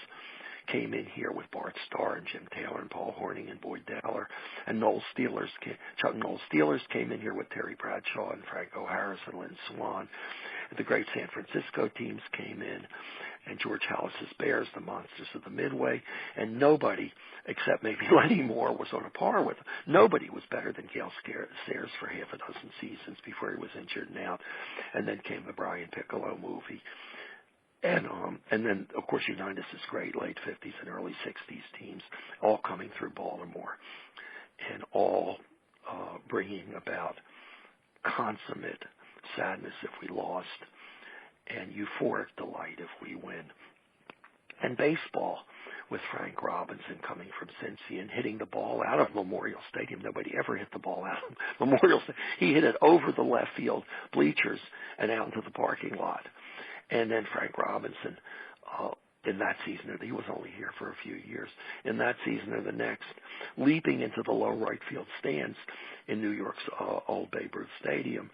came in here with Bart Starr and Jim Taylor and Paul Hornung and Boyd Dowler. And Chuck Noll Steelers came in here with Terry Bradshaw and Franco Harris and Lynn Swann. The great San Francisco teams came in, and George Halas's Bears, the monsters of the Midway, and nobody, except maybe Lenny Moore, was on a par with them. Nobody was better than Gale Sayers for half a dozen seasons before he was injured and out. And then came the Brian Piccolo movie. And then, of course, Unitas is great, late 50s and early 60s teams, all coming through Baltimore, and all bringing about consummate sadness if we lost, and euphoric delight if we win. And baseball, with Frank Robinson coming from Cincy and hitting the ball out of Memorial Stadium. Nobody ever hit the ball out of Memorial Stadium. He hit it over the left field bleachers and out into the parking lot. And then Frank Robinson, in that season, he was only here for a few years, in that season or the next, leaping into the low right field stands in New York's old Babe Ruth Stadium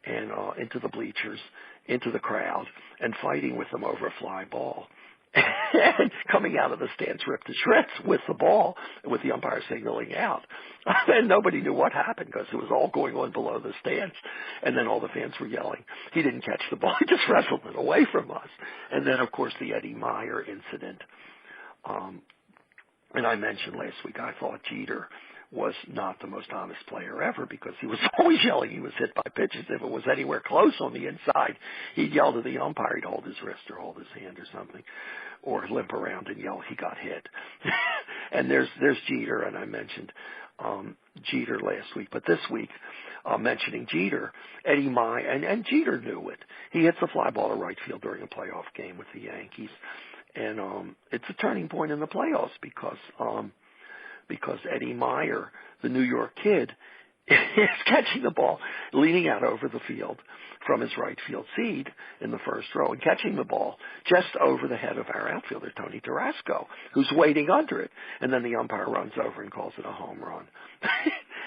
and into the bleachers, into the crowd, and fighting with them over a fly ball. And coming out of the stands ripped to shreds with the ball, with the umpire signaling out. And nobody knew what happened because it was all going on below the stands. And then all the fans were yelling, he didn't catch the ball, he just wrestled it away from us. And then, of course, the Eddie Meyer incident. And I mentioned last week, I thought Jeter was not the most honest player ever because he was always yelling he was hit by pitches. If it was anywhere close on the inside, he'd yell to the umpire, he'd hold his wrist or hold his hand or something, or limp around and yell he got hit. And there's Jeter, and I mentioned Jeter last week, but this week, mentioning Jeter, Eddie Meyer, and Jeter knew it. He hits a fly ball to right field during a playoff game with the Yankees, and it's a turning point in the playoffs because Eddie Meyer, the New York kid, is catching the ball, leaning out over the field from his right field seat in the first row and catching the ball just over the head of our outfielder, Tony Tarasco, who's waiting under it. And then the umpire runs over and calls it a home run.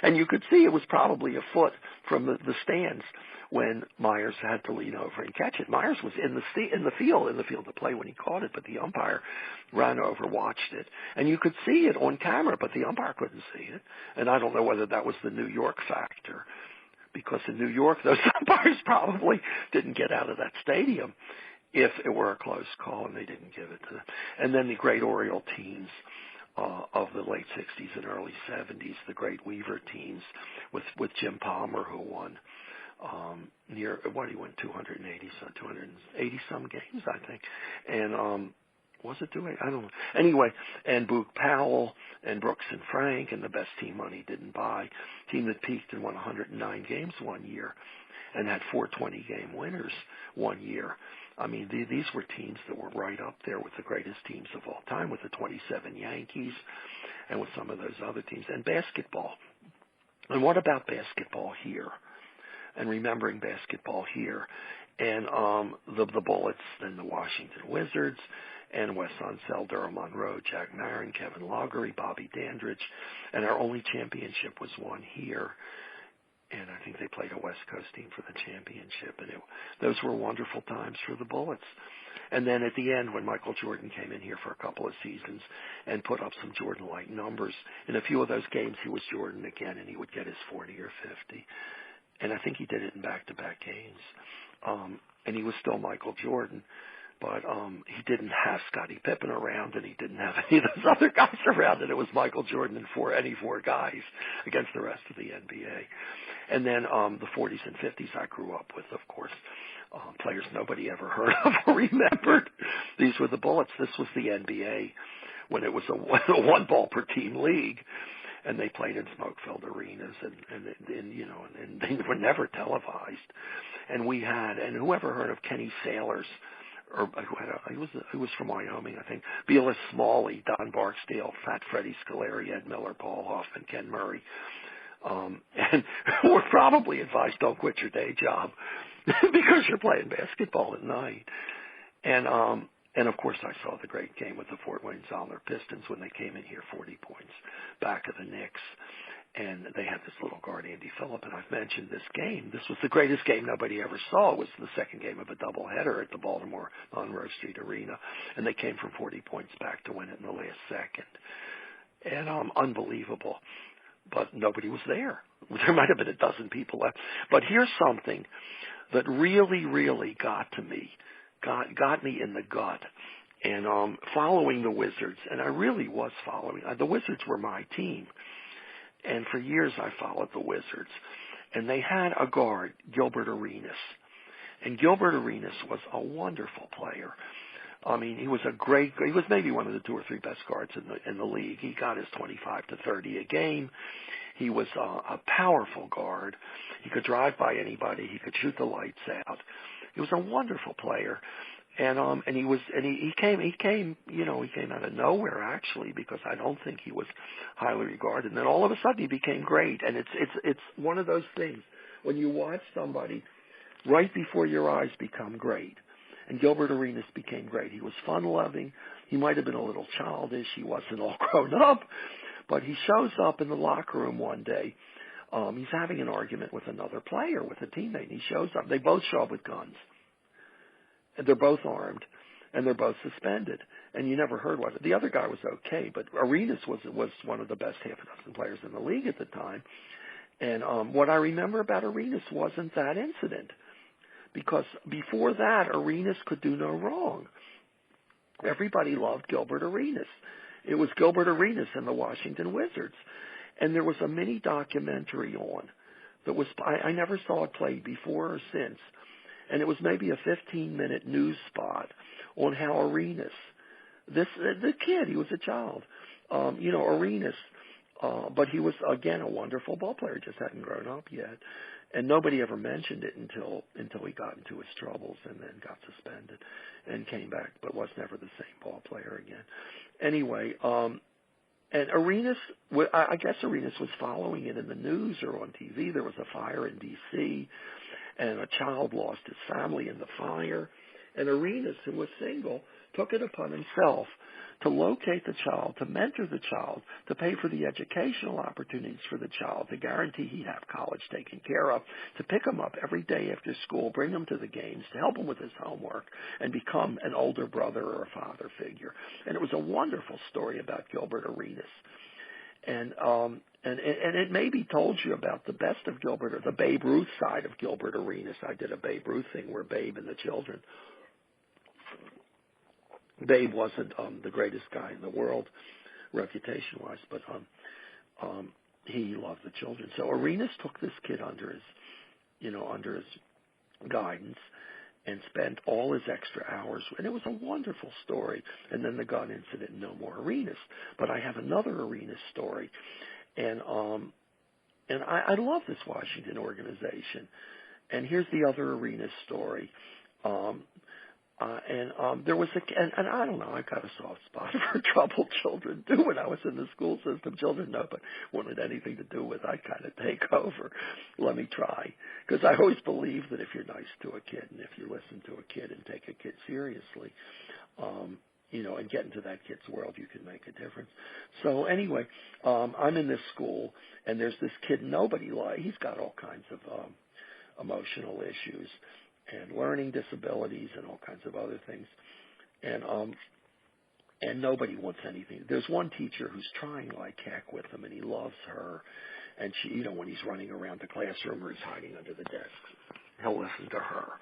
And you could see it was probably a foot from the stands when Myers had to lean over and catch it. Myers was in the field of play when he caught it, but the umpire ran over, watched it, and you could see it on camera, but the umpire couldn't see it. And I don't know whether that was the New York factor, because in New York, those umpires probably didn't get out of that stadium if it were a close call, and they didn't give it to them. And then the great Oriole teams of the late 60s and early 70s, the great Weaver teams with Jim Palmer, who won he won 280 some games, I think. And was it 280? I don't know. Anyway, and Boog Powell and Brooks and Frank and the best team money didn't buy, team that peaked and won 109 games one year and had 420 game winners one year. I mean, these were teams that were right up there with the greatest teams of all time, with the 27 Yankees and with some of those other teams. And basketball. And what about basketball here? And remembering basketball here, and the Bullets, then the Washington Wizards, and Wes Unseld, Earl Monroe, Jack Marin, Kevin Loughery, Bobby Dandridge, and our only championship was won here, and I think they played a West Coast team for the championship, and those were wonderful times for the Bullets. And then at the end, when Michael Jordan came in here for a couple of seasons and put up some Jordan-like numbers, in a few of those games he was Jordan again, and he would get his 40 or 50. And I think he did it in back-to-back games. And he was still Michael Jordan, but he didn't have Scottie Pippen around, and he didn't have any of those other guys around, and it was Michael Jordan and any four guys against the rest of the NBA. And then the 40s and 50s I grew up with, of course, players nobody ever heard of or remembered. These were the Bullets. This was the NBA when it was a one-ball per team league, and they played in smoke-filled arenas, and they were never televised. And whoever heard of Kenny Sailors, or who was from Wyoming, I think, Belis Smalley, Don Barksdale, Fat Freddie Scolari, Ed Miller, Paul Hoffman, Ken Murray, and were probably advised, don't quit your day job because you're playing basketball at night. And of course I saw the great game with the Fort Wayne Zollner Pistons when they came in here 40 points back of the Knicks. And they had this little guard, Andy Phillip, and I've mentioned this game. This was the greatest game nobody ever saw. It was the second game of a doubleheader at the Baltimore Monroe Street Arena. And they came from 40 points back to win it in the last second. And unbelievable. But nobody was there. There might have been a dozen people left. But here's something that really, really got to me, got me in the gut. And following the Wizards, and I really was following. The Wizards were my team. And for years I followed the Wizards. And they had a guard, Gilbert Arenas. And Gilbert Arenas was a wonderful player. I mean, he was maybe one of the 2 or 3 best guards in the league. He got his 25 to 30 a game. He was a powerful guard. He could drive by anybody. He could shoot the lights out. He was a wonderful player. And he came out of nowhere actually, because I don't think he was highly regarded. And then all of a sudden he became great. And it's one of those things when you watch somebody right before your eyes become great. And Gilbert Arenas became great. He was fun-loving. He might have been a little childish. He wasn't all grown up. But he shows up in the locker room one day. He's having an argument with another player, with a teammate. And he shows up. They both show up with guns. And they're both armed. And they're both suspended. And you never heard what. The other guy was okay. But Arenas was one of the best half-a-dozen players in the league at the time. And what I remember about Arenas wasn't that incident. Because before that, Arenas could do no wrong. Everybody loved Gilbert Arenas. It was Gilbert Arenas and the Washington Wizards. And there was a mini documentary on that was, I never saw it played before or since. And it was maybe a 15-minute news spot on how Arenas, the kid, he was a child, Arenas, but he was, again, a wonderful ball player, just hadn't grown up yet. And nobody ever mentioned it until he got into his troubles and then got suspended and came back, but was never the same ball player again. Anyway, and Arenas, I guess Arenas was following it in the news or on TV. There was a fire in D.C., and a child lost his family in the fire. And Arenas, who was single, took it upon himself to locate the child, to mentor the child, to pay for the educational opportunities for the child, to guarantee he'd have college taken care of, to pick him up every day after school, bring him to the games, to help him with his homework, and become an older brother or a father figure. And it was a wonderful story about Gilbert Arenas. And it maybe told you about the best of Gilbert, or the Babe Ruth side of Gilbert Arenas. I did a Babe Ruth thing where Babe and the children. Babe wasn't the greatest guy in the world, reputation-wise, but he loved the children. So Arenas took this kid under his guidance, and spent all his extra hours. And it was a wonderful story. And then the gun incident, no more Arenas. But I have another Arenas story. And I love this Washington organization. And here's the other Arenas story. There was and I don't know, I got a soft spot for troubled children too when I was in the school system. Children nobody wanted anything to do with. I kind of take over. Let me try. Because I always believe that if you're nice to a kid and if you listen to a kid and take a kid seriously, and get into that kid's world, you can make a difference. So anyway, I'm in this school and there's this kid nobody likes. He's got all kinds of emotional issues and learning disabilities and all kinds of other things. And nobody wants anything. There's one teacher who's trying like heck with him, and he loves her. And she, when he's running around the classroom or he's hiding under the desk, he'll listen to her.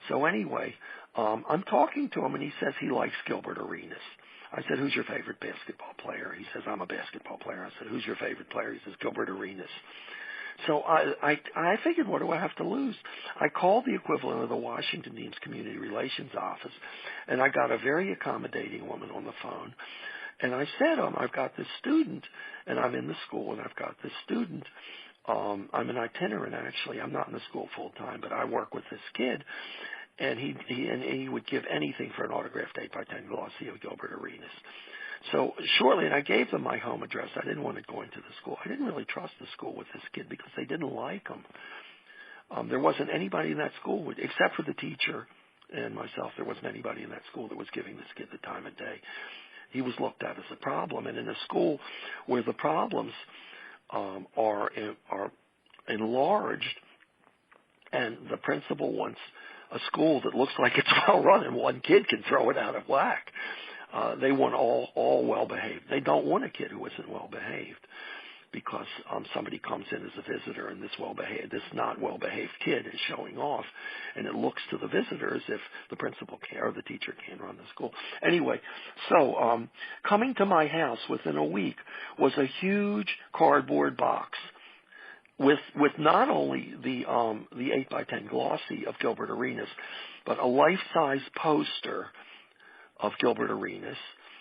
So anyway, I'm talking to him, and he says he likes Gilbert Arenas. I said, who's your favorite basketball player? He says, I'm a basketball player. I said, who's your favorite player? He says, Gilbert Arenas. So I figured, what do I have to lose? I called the equivalent of the Washington Dean's Community Relations Office, and I got a very accommodating woman on the phone. And I said, I've got this student, and I'm in the school, and I've got this student. I'm an itinerant, actually. I'm not in the school full time, but I work with this kid. And he would give anything for an autographed 8x10 glossy of Gilbert Arenas. So shortly, and I gave them my home address. I didn't want to go into the school. I didn't really trust the school with this kid because they didn't like him. There wasn't anybody in that school, except for the teacher and myself. There wasn't anybody in that school that was giving this kid the time of day. He was looked at as a problem. And in a school where the problems are enlarged, and the principal wants a school that looks like it's well run and one kid can throw it out of whack. They want all well behaved. They don't want a kid who isn't well behaved, because somebody comes in as a visitor and this not well behaved kid is showing off, and it looks to the visitor as if the principal or the teacher can't run the school. Anyway, so coming to my house within a week was a huge cardboard box with not only the 8x10 glossy of Gilbert Arenas, but a life-size poster of Gilbert Arenas,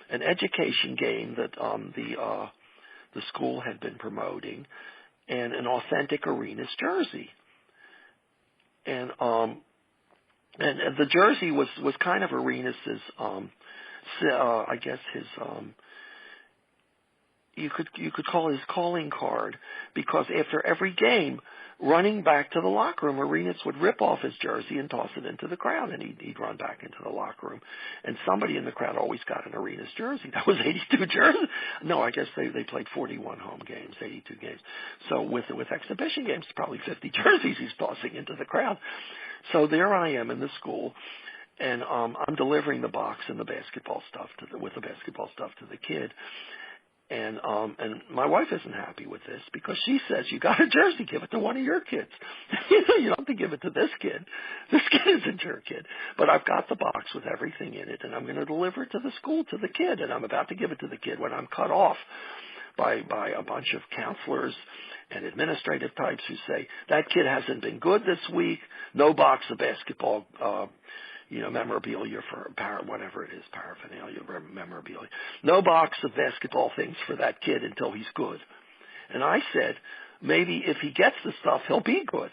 an education game that the school had been promoting, and an authentic Arenas jersey. And the jersey was kind of Arenas's, I guess his, you could call it his calling card, because after every game, running back to the locker room, Arenas would rip off his jersey and toss it into the crowd, and he'd run back into the locker room. And somebody in the crowd always got an Arenas jersey. That was 82 jerseys. No, I guess they played 41 home games, 82 games. So with exhibition games, probably 50 jerseys he's tossing into the crowd. So there I am in the school, and I'm delivering the box and the basketball stuff with the basketball stuff to the kid. And my wife isn't happy with this, because she says, you got a jersey, give it to one of your kids. You don't have to give it to this kid. This kid isn't your kid. But I've got the box with everything in it, and I'm going to deliver it to the school, to the kid, and I'm about to give it to the kid when I'm cut off by a bunch of counselors and administrative types who say, that kid hasn't been good this week, no box of basketball memorabilia for whatever it is, paraphernalia, memorabilia. No box of basketball things for that kid until he's good. And I said, maybe if he gets the stuff, he'll be good.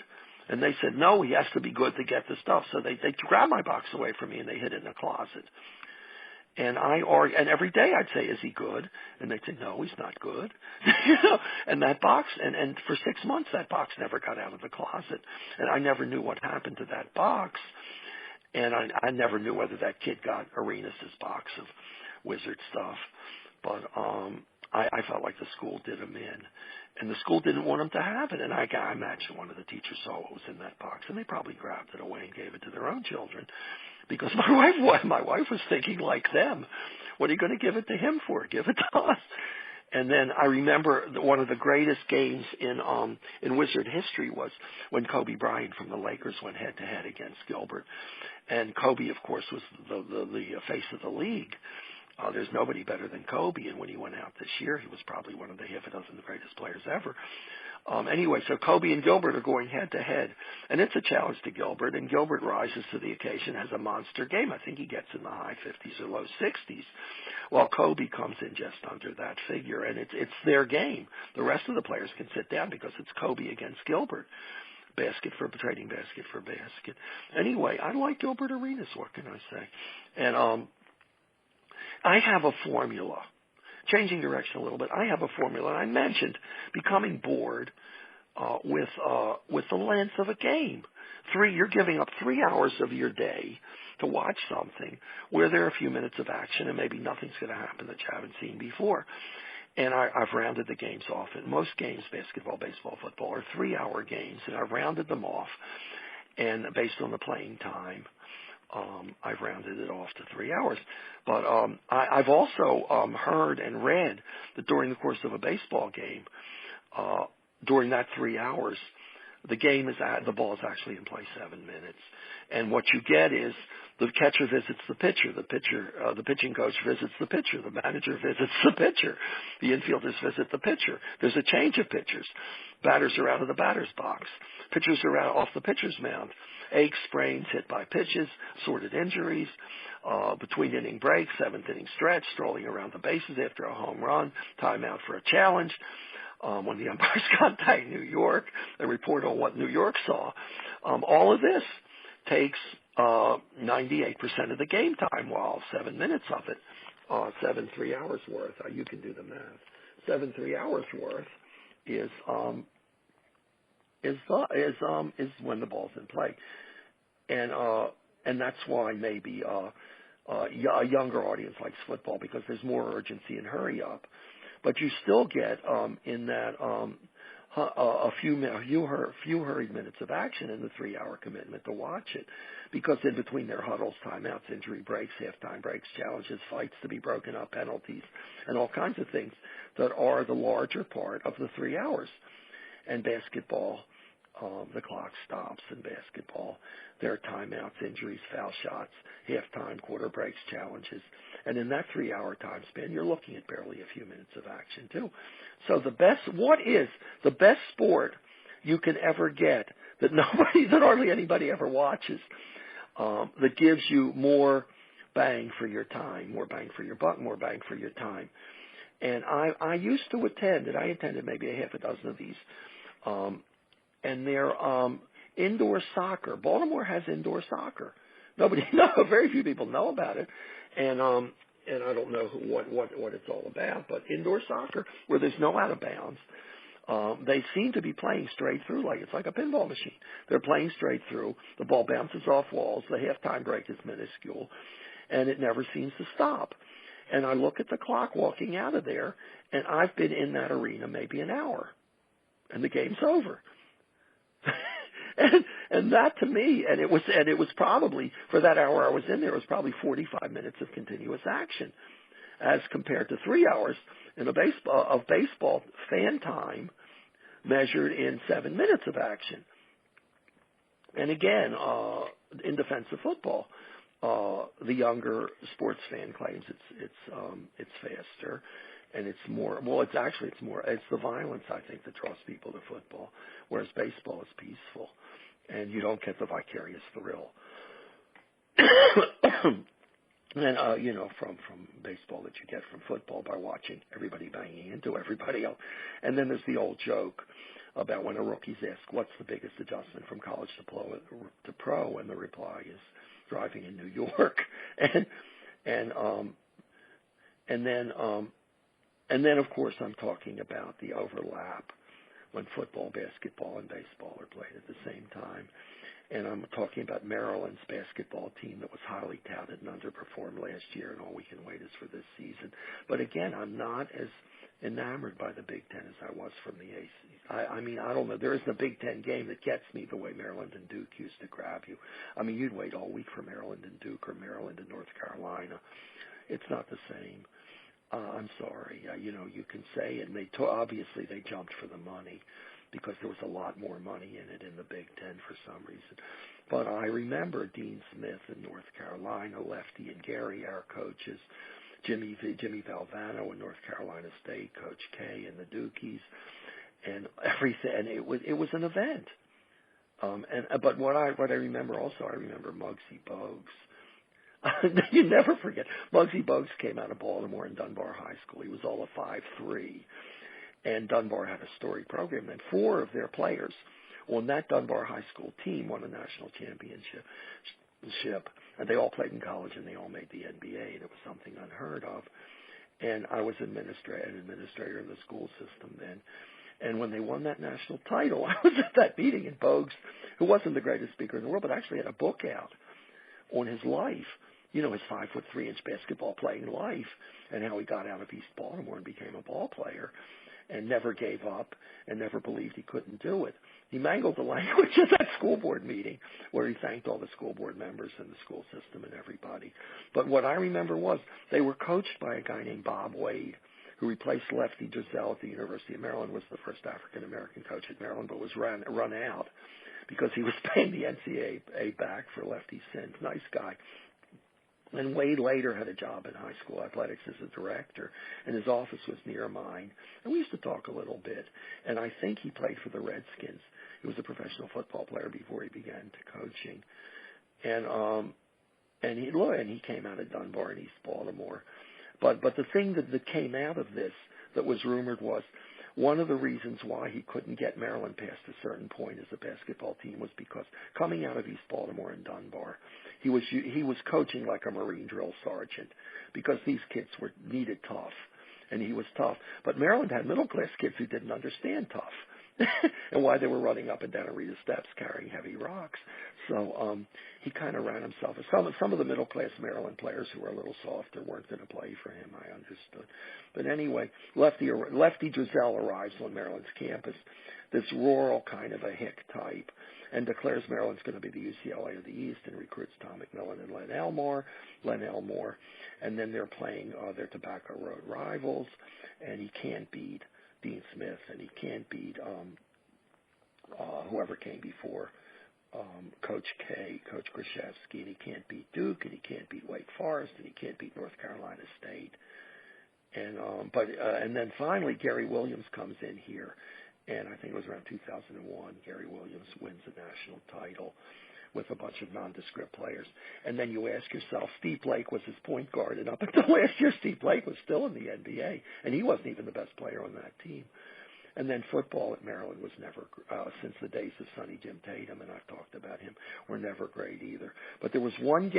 And they said, no, he has to be good to get the stuff. So they grabbed my box away from me and they hid it in a closet. And and every day I'd say, is he good? And they'd say, no, he's not good. And that box, and for 6 months that box never got out of the closet. And I never knew what happened to that box. And I never knew whether that kid got Arenas' box of Wizard stuff. But I felt like the school did him in. And the school didn't want him to have it. And I imagine one of the teachers saw what was in that box, and they probably grabbed it away and gave it to their own children. Because my wife was thinking like them. What are you going to give it to him for? Give it to us. And then I remember one of the greatest games in Wizard history was when Kobe Bryant from the Lakers went head-to-head against Gilbert. And Kobe, of course, was the face of the league. There's nobody better than Kobe, and when he went out this year, he was probably one of the half a dozen greatest players ever. Anyway, so Kobe and Gilbert are going head-to-head, and it's a challenge to Gilbert, and Gilbert rises to the occasion, has a monster game. I think he gets in the high 50s or low 60s, while Kobe comes in just under that figure, and it's their game. The rest of the players can sit down because it's Kobe against Gilbert. Trading basket for basket. Anyway, I like Gilbert Arenas, what can I say? And I have a formula. Changing direction a little bit, I have a formula. And I mentioned becoming bored with the length of a game. You're giving up 3 hours of your day to watch something where there are a few minutes of action and maybe nothing's going to happen that you haven't seen before. And I've rounded the games off. And most games, basketball, baseball, football, are 3-hour games, and I've rounded them off. And based on the playing time, I've rounded it off to 3 hours. But I've also heard and read that during the course of a baseball game, during that 3 hours, the ball is actually in play 7 minutes. And what you get is the catcher visits the pitcher, the pitching coach visits the pitcher, the manager visits the pitcher, the infielders visit the pitcher. There's a change of pitchers. Batters are out of the batter's box. Pitchers are out off the pitcher's mound. Aches, sprains, hit by pitches, sorted injuries, between inning breaks, 7th inning stretch, strolling around the bases after a home run, timeout for a challenge. When the umpires got back in New York, a report on what New York saw. All of this takes 98% of the game time, while 7 minutes of it, 7 3-hours worth. You can do the math. 7 3-hours worth is when the ball's in play, and that's why maybe a younger audience likes football, because there's more urgency and hurry up. But you still get in that a few hurried minutes of action in the 3-hour commitment to watch it, because in between their huddles, timeouts, injury breaks, halftime breaks, challenges, fights to be broken up, penalties, and all kinds of things that are the larger part of the 3 hours. And basketball, the clock stops in basketball. There are timeouts, injuries, foul shots, halftime, quarter breaks, challenges. And in that 3-hour time span, you're looking at barely a few minutes of action, too. So what is the best sport you can ever get that hardly anybody ever watches, that gives you more bang for your time, more bang for your buck, more bang for your time? And I used to attend, and I attended maybe a half a dozen of these, and they're indoor soccer. Baltimore has indoor soccer. Very few people know about it, and I don't know what it's all about. But indoor soccer, where there's no out of bounds, they seem to be playing straight through, like it's like a pinball machine. They're playing straight through. The ball bounces off walls. The halftime break is minuscule, and it never seems to stop. And I look at the clock walking out of there, and I've been in that arena maybe an hour, and the game's over. And that to me, and it was probably, for that hour I was in there, it was probably 45 minutes of continuous action, as compared to 3 hours of baseball fan time measured in 7 minutes of action. And again, in defense of football, the younger sports fan claims it's faster, and it's more. Well, it's the violence, I think, that draws people to football, whereas baseball is peaceful, and you don't get the vicarious thrill. And from baseball that you get from football by watching everybody banging into everybody else. And then there's the old joke about when a rookie's asked, "What's the biggest adjustment from college to pro?" And the reply is driving in New York. And then of course I'm talking about the overlap when football, basketball, and baseball are played at the same time. And I'm talking about Maryland's basketball team that was highly touted and underperformed last year, and all we can wait is for this season. But again, I'm not as enamored by the Big Ten as I was from the ACC. I mean, I don't know. There isn't a Big Ten game that gets me the way Maryland and Duke used to grab you. I mean, you'd wait all week for Maryland and Duke or Maryland and North Carolina. It's not the same. I'm sorry. You can say it. And obviously they jumped for the money, because there was a lot more money in it in the Big Ten for some reason. But I remember Dean Smith in North Carolina, Lefty and Gary, our coaches, Jimmy Valvano in North Carolina State, Coach K and the Dukies, and everything. And it was an event. But what I remember also, I remember Muggsy Bogues. You never forget. Muggsy Bogues came out of Baltimore and Dunbar High School. He was all a 5'3". And Dunbar had a storied program. And 4 of their players on that Dunbar High School team won a national championship. And they all played in college, and they all made the NBA. And it was something unheard of. And I was an administrator in the school system then. And when they won that national title, I was at that meeting, and Bogues, who wasn't the greatest speaker in the world, but actually had a book out on his life, his 5'3" basketball playing life, and how he got out of East Baltimore and became a ball player, and never gave up, and never believed he couldn't do it. He mangled the language at that school board meeting, where he thanked all the school board members and the school system and everybody. But what I remember was they were coached by a guy named Bob Wade. who replaced Lefty Driesell at the University of Maryland, was the first African-American coach at Maryland, but was run out because he was paying the NCAA back for Lefty's sins. Nice guy. And Wade later had a job in high school athletics as a director, and his office was near mine. And we used to talk a little bit. And I think he played for the Redskins. He was a professional football player before he began coaching. And he came out of Dunbar in East Baltimore. But the thing that came out of this that was rumored was one of the reasons why he couldn't get Maryland past a certain point as a basketball team was because coming out of East Baltimore and Dunbar, he was coaching like a Marine drill sergeant because these kids needed tough, and he was tough. But Maryland had middle class kids who didn't understand tough and why they were running up and down Arita steps carrying heavy rocks. So he kind of ran himself. Some of the middle class Maryland players who were a little softer weren't going to play for him, I understood. But anyway, Lefty Driesell arrives on Maryland's campus, this rural kind of a hick type, and declares Maryland's going to be the UCLA of the East, and recruits Tom McMillan and Len Elmore, and then they're playing their Tobacco Road rivals, and he can't beat Dean Smith, and he can't beat whoever came before Coach K, Coach Krzyzewski, and he can't beat Duke, and he can't beat Wake Forest, and he can't beat North Carolina State. And then finally Gary Williams comes in here, and I think it was around 2001. Gary Williams wins a national title with a bunch of nondescript players. And then you ask yourself, Steve Blake was his point guard, and up until last year, Steve Blake was still in the NBA, and he wasn't even the best player on that team. And then football at Maryland was never, since the days of Sonny Jim Tatum, and I've talked about him, were never great either. But there was one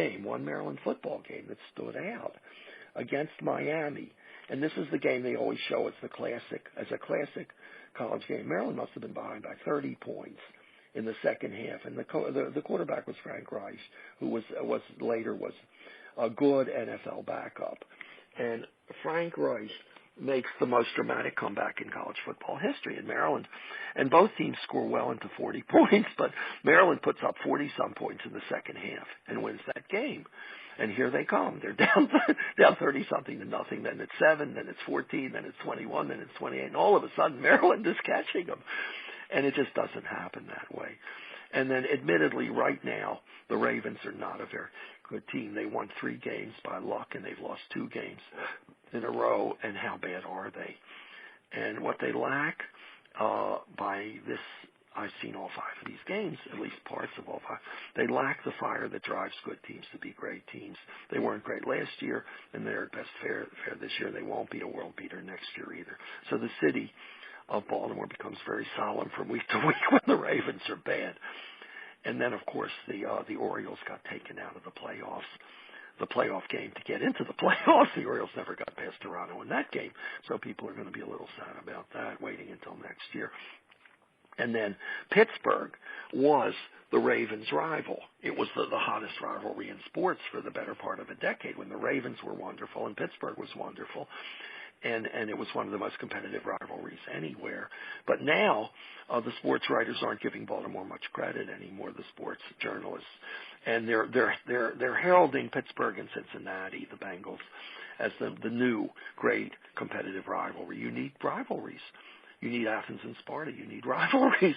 Maryland football game that stood out against Miami. And this is the game they always show as a classic college game. Maryland must have been behind by 30 points in the second half, and the quarterback was Frank Reich, who was later a good NFL backup. And Frank Reich makes the most dramatic comeback in college football history in Maryland. And both teams score well into 40 points, but Maryland puts up 40-some points in the second half and wins that game. And here they come. They're down 30-something to nothing. Then it's 7, then it's 14, then it's 21, then it's 28. And all of a sudden, Maryland is catching them. And it just doesn't happen that way. And then, admittedly, right now, the Ravens are not a very good team. They won 3 games by luck, and they've lost 2 games in a row. And how bad are they? And what they lack by this, I've seen all 5 of these games, at least parts of all 5. They lack the fire that drives good teams to be great teams. They weren't great last year, and they're at best fair this year. They won't be a world beater next year either. So the city of Baltimore becomes very solemn from week to week when the Ravens are bad. And then, of course, the Orioles got taken out of the playoffs. The playoff game to get into the playoffs. The Orioles never got past Toronto in that game, so people are going to be a little sad about that, waiting until next year. And then Pittsburgh was the Ravens' rival. It was the hottest rivalry in sports for the better part of a decade, when the Ravens were wonderful and Pittsburgh was wonderful. And it was one of the most competitive rivalries anywhere. But now the sports writers aren't giving Baltimore much credit anymore, the sports journalists. And they're heralding Pittsburgh and Cincinnati, the Bengals, as the new great competitive rivalry. You need rivalries. You need Athens and Sparta. You need rivalries.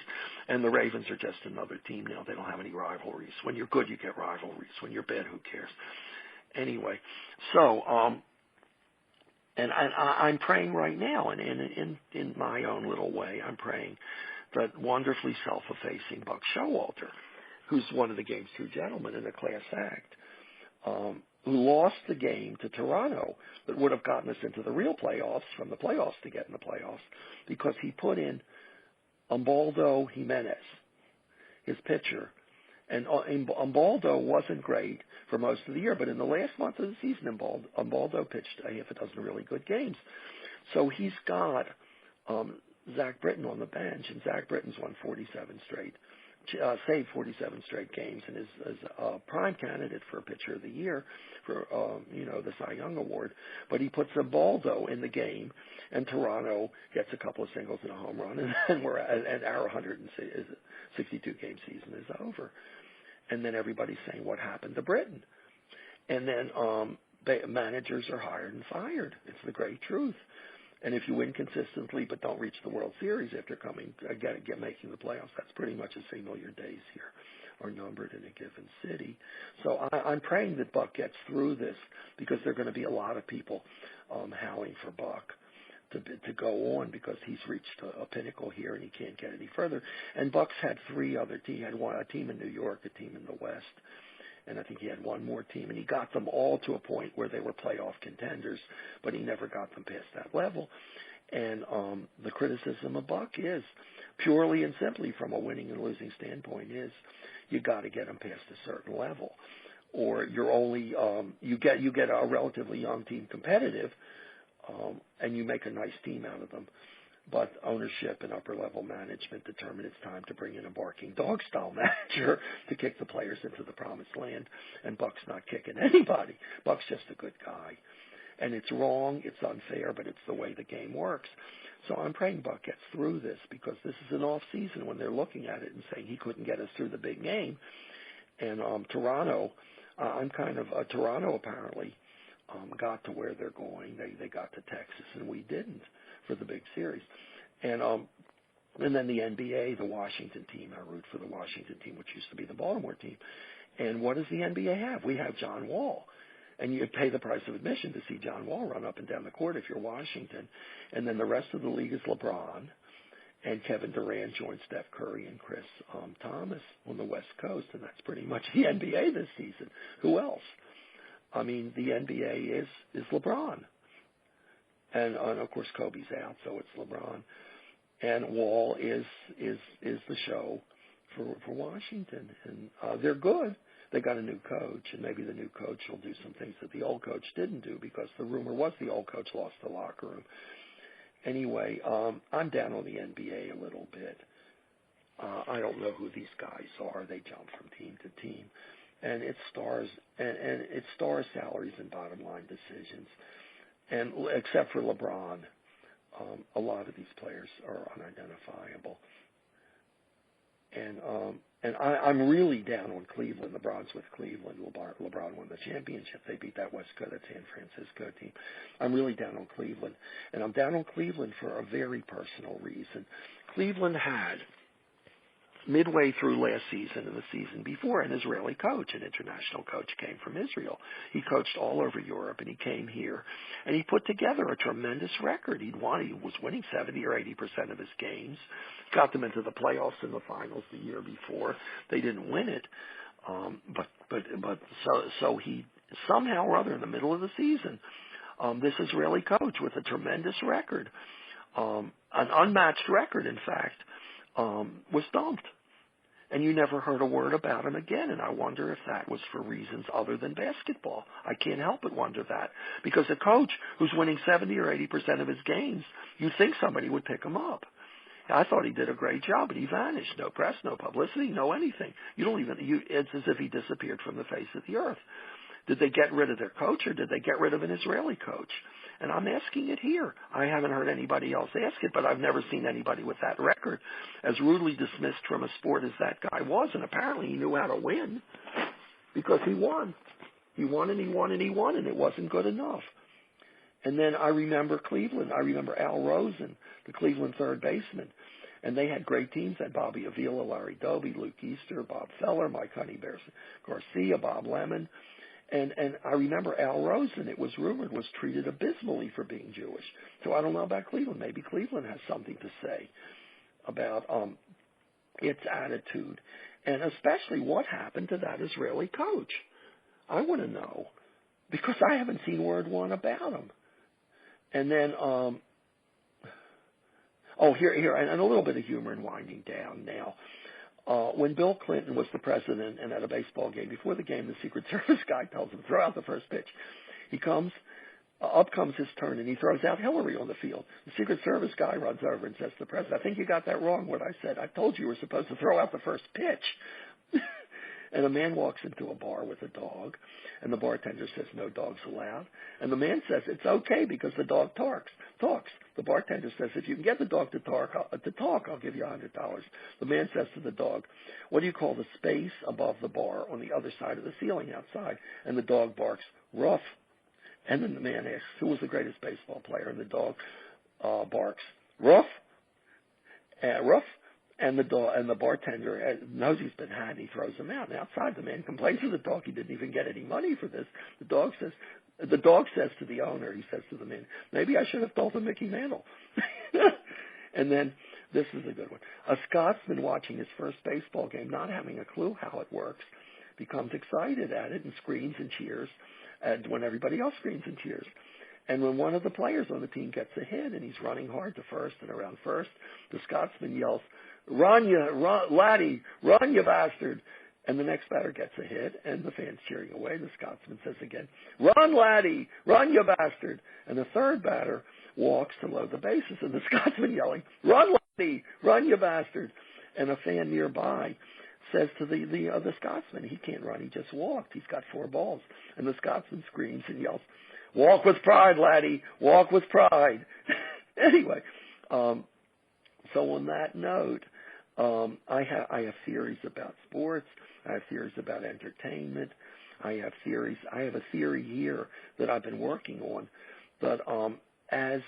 And the Ravens are just another team now. They don't have any rivalries. When you're good, you get rivalries. When you're bad, who cares? Anyway, so and I'm praying right now, and in my own little way, I'm praying that wonderfully self-effacing Buck Showalter, who's one of the game's 2 gentlemen in a class act, who lost the game to Toronto that would have gotten us into the real playoffs, from the playoffs to get in the playoffs, because he put in Umbaldo Jimenez, his pitcher. And Umbaldo wasn't great for most of the year, but in the last month of the season, Umbaldo pitched half a dozen really good games. So he's got Zach Britton on the bench, and Zach Britton's won 47 straight, saved 47 straight games, and is a prime candidate for Pitcher of the Year for the Cy Young Award. But he puts Umbaldo in the game, and Toronto gets a couple of singles and a home run, and our 162 game season is over. And then everybody's saying, what happened to Britain? And then managers are hired and fired. It's the great truth. And if you win consistently but don't reach the World Series after making the playoffs, that's pretty much a signal your days here are numbered in a given city. So I'm praying that Buck gets through this, because there are going to be a lot of people howling for Buck to go on, because he's reached a pinnacle here and he can't get any further. And Buck's had three other teams. He had a team in New York, a team in the West, and I think he had one more team, and he got them all to a point where they were playoff contenders, but he never got them past that level. And the criticism of Buck is, purely and simply from a winning and losing standpoint, is you got to get them past a certain level, or you're only you get a relatively young team competitive, and you make a nice team out of them. But ownership and upper-level management determine it's time to bring in a barking dog-style manager to kick the players into the promised land, and Buck's not kicking anybody. Buck's just a good guy. And it's wrong, it's unfair, but it's the way the game works. So I'm praying Buck gets through this, because this is an off-season when they're looking at it and saying he couldn't get us through the big game. And Toronto, Toronto apparently got to where they're going. They got to Texas, and we didn't for the big series. And then the NBA, the Washington team, I root for the Washington team, which used to be the Baltimore team. And what does the NBA have? We have John Wall. And you pay the price of admission to see John Wall run up and down the court if you're Washington. And then the rest of the league is LeBron. And Kevin Durant joins Steph Curry and Chris Thomas on the West Coast. And that's pretty much the NBA this season. Who else? I mean, the NBA is LeBron. And of course, Kobe's out, so it's LeBron. And Wall is the show for Washington. And they're good. They got a new coach, and maybe the new coach will do some things that the old coach didn't do, because the rumor was the old coach lost the locker room. Anyway, I'm down on the NBA a little bit. I don't know who these guys are. They jump from team to team. And it's stars, and it's stars, salaries, and bottom line decisions. And except for LeBron, a lot of these players are unidentifiable. And I'm really down on Cleveland. LeBron's with Cleveland. LeBron won the championship. They beat that West Coast, that San Francisco team. I'm really down on Cleveland. And I'm down on Cleveland for a very personal reason. Cleveland had, midway through last season and the season before, an Israeli coach, an international coach, came from Israel. He coached all over Europe, and he came here, and he put together a tremendous record. He was winning 70 or 80% of his games, got them into the playoffs and the finals the year before. They didn't win it, so he somehow or other in the middle of the season, this Israeli coach with a tremendous record, an unmatched record, in fact, was dumped. And you never heard a word about him again. And I wonder if that was for reasons other than basketball. I can't help but wonder that. Because a coach who's winning 70 or 80% of his games, you'd think somebody would pick him up. I thought he did a great job, but he vanished. No press, no publicity, no anything. It's as if he disappeared from the face of the earth. Did they get rid of their coach, or did they get rid of an Israeli coach? And I'm asking it here. I haven't heard anybody else ask it, but I've never seen anybody with that record as rudely dismissed from a sport as that guy was. And apparently he knew how to win, because he won. He won and he won and he won, and it wasn't good enough. And then I remember Cleveland. I remember Al Rosen, the Cleveland third baseman. And they had great teams. They had Bobby Avila, Larry Doby, Luke Easter, Bob Feller, Mike Garcia, Bob Lemon. And I remember Al Rosen, it was rumored, was treated abysmally for being Jewish. So I don't know about Cleveland. Maybe Cleveland has something to say about its attitude. And especially what happened to that Israeli coach. I want to know, because I haven't seen word one about him. And then, here, and a little bit of humor in winding down now. When Bill Clinton was the president and at a baseball game, before the game, the Secret Service guy tells him, throw out the first pitch. Up comes his turn, and he throws out Hillary on the field. The Secret Service guy runs over and says to the president, I think you got that wrong, what I said. I told you were supposed to throw out the first pitch. And a man walks into a bar with a dog, and the bartender says, no dogs allowed. And the man says, it's okay because the dog talks. The bartender says, if you can get the dog to talk, I'll give you $100. The man says to the dog, what do you call the space above the bar on the other side of the ceiling outside? And the dog barks, rough. And then the man asks, who was the greatest baseball player? And the dog barks, "Roof," "Roof," and the bartender knows he's been had, and he throws him out. And outside, the man complains to the dog he didn't even get any money for this. The dog says to the owner, he says to the man, "Maybe I should have told him Mickey Mantle." And then this is a good one. A Scotsman watching his first baseball game, not having a clue how it works, becomes excited at it and screams and cheers, and when everybody else screams and cheers. And when one of the players on the team gets a hit and he's running hard to first and around first, the Scotsman yells, run, laddie, run, you bastard." And the next batter gets a hit, and the fans cheering away. The Scotsman says again, "Run, laddie, run, you bastard." And the third batter walks to load the bases, and the Scotsman yelling, "Run, laddie, run, you bastard." And a fan nearby says to the Scotsman, "He can't run, he just walked. He's got 4 balls." And the Scotsman screams and yells, "Walk with pride, laddie, walk with pride." Anyway, so on that note, I have theories about sports. I have theories about entertainment. I have a theory here that I've been working on, that as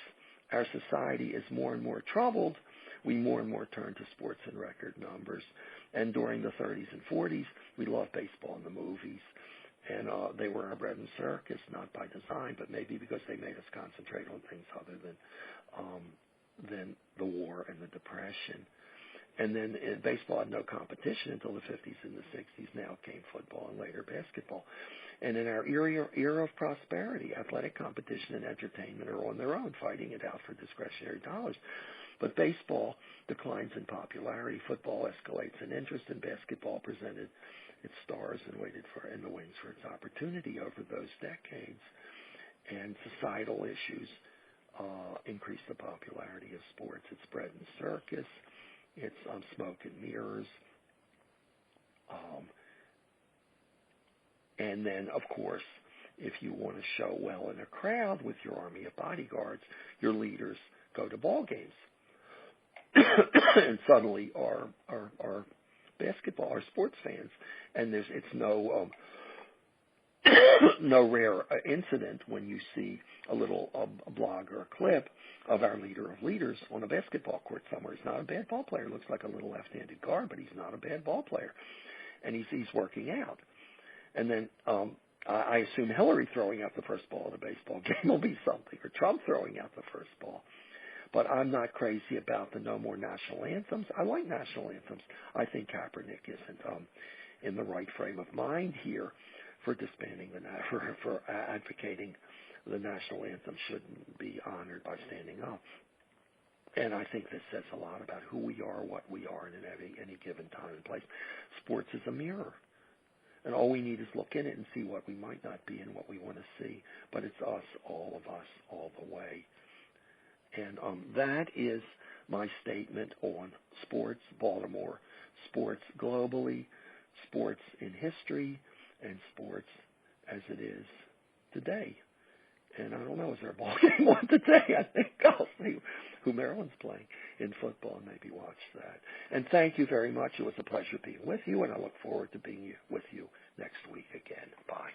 our society is more and more troubled, we more and more turn to sports in record numbers. And during the 30s and 40s, we loved baseball in the movies. And they were our bread and circus, not by design, but maybe because they made us concentrate on things other than the war and the Depression. And then baseball had no competition until the 50s and the 60s. Now came football and later basketball. And in our era of prosperity, athletic competition and entertainment are on their own, fighting it out for discretionary dollars. But baseball declines in popularity. Football escalates in interest, and basketball presented its stars and waited in the wings for its opportunity over those decades. And societal issues increased the popularity of sports. It's bread and circus. It's smoke and mirrors. And then, of course, if you want to show well in a crowd with your army of bodyguards, your leaders go to ball games. And suddenly our sports fans, and it's no rare incident when you see a little blog or a clip of our leader of leaders on a basketball court somewhere. He's not a bad ball player. Looks like a little left-handed guard, but he's not a bad ball player. And he's working out. And then I assume Hillary throwing out the first ball of the baseball game will be something, or Trump throwing out the first ball. But I'm not crazy about the no more national anthems. I like national anthems. I think Kaepernick isn't in the right frame of mind here for disbanding for advocating the national anthem shouldn't be honored by standing up. And I think this says a lot about who we are, what we are in any given time and place. Sports is a mirror. And all we need is look in it and see what we might not be and what we want to see. But it's us, all the way. And that is my statement on sports Baltimore, sports globally, sports in history, and sports as it is today. And I don't know, is there a ball game on today? I think I'll see who Maryland's playing in football and maybe watch that. And thank you very much. It was a pleasure being with you, and I look forward to being with you next week again. Bye.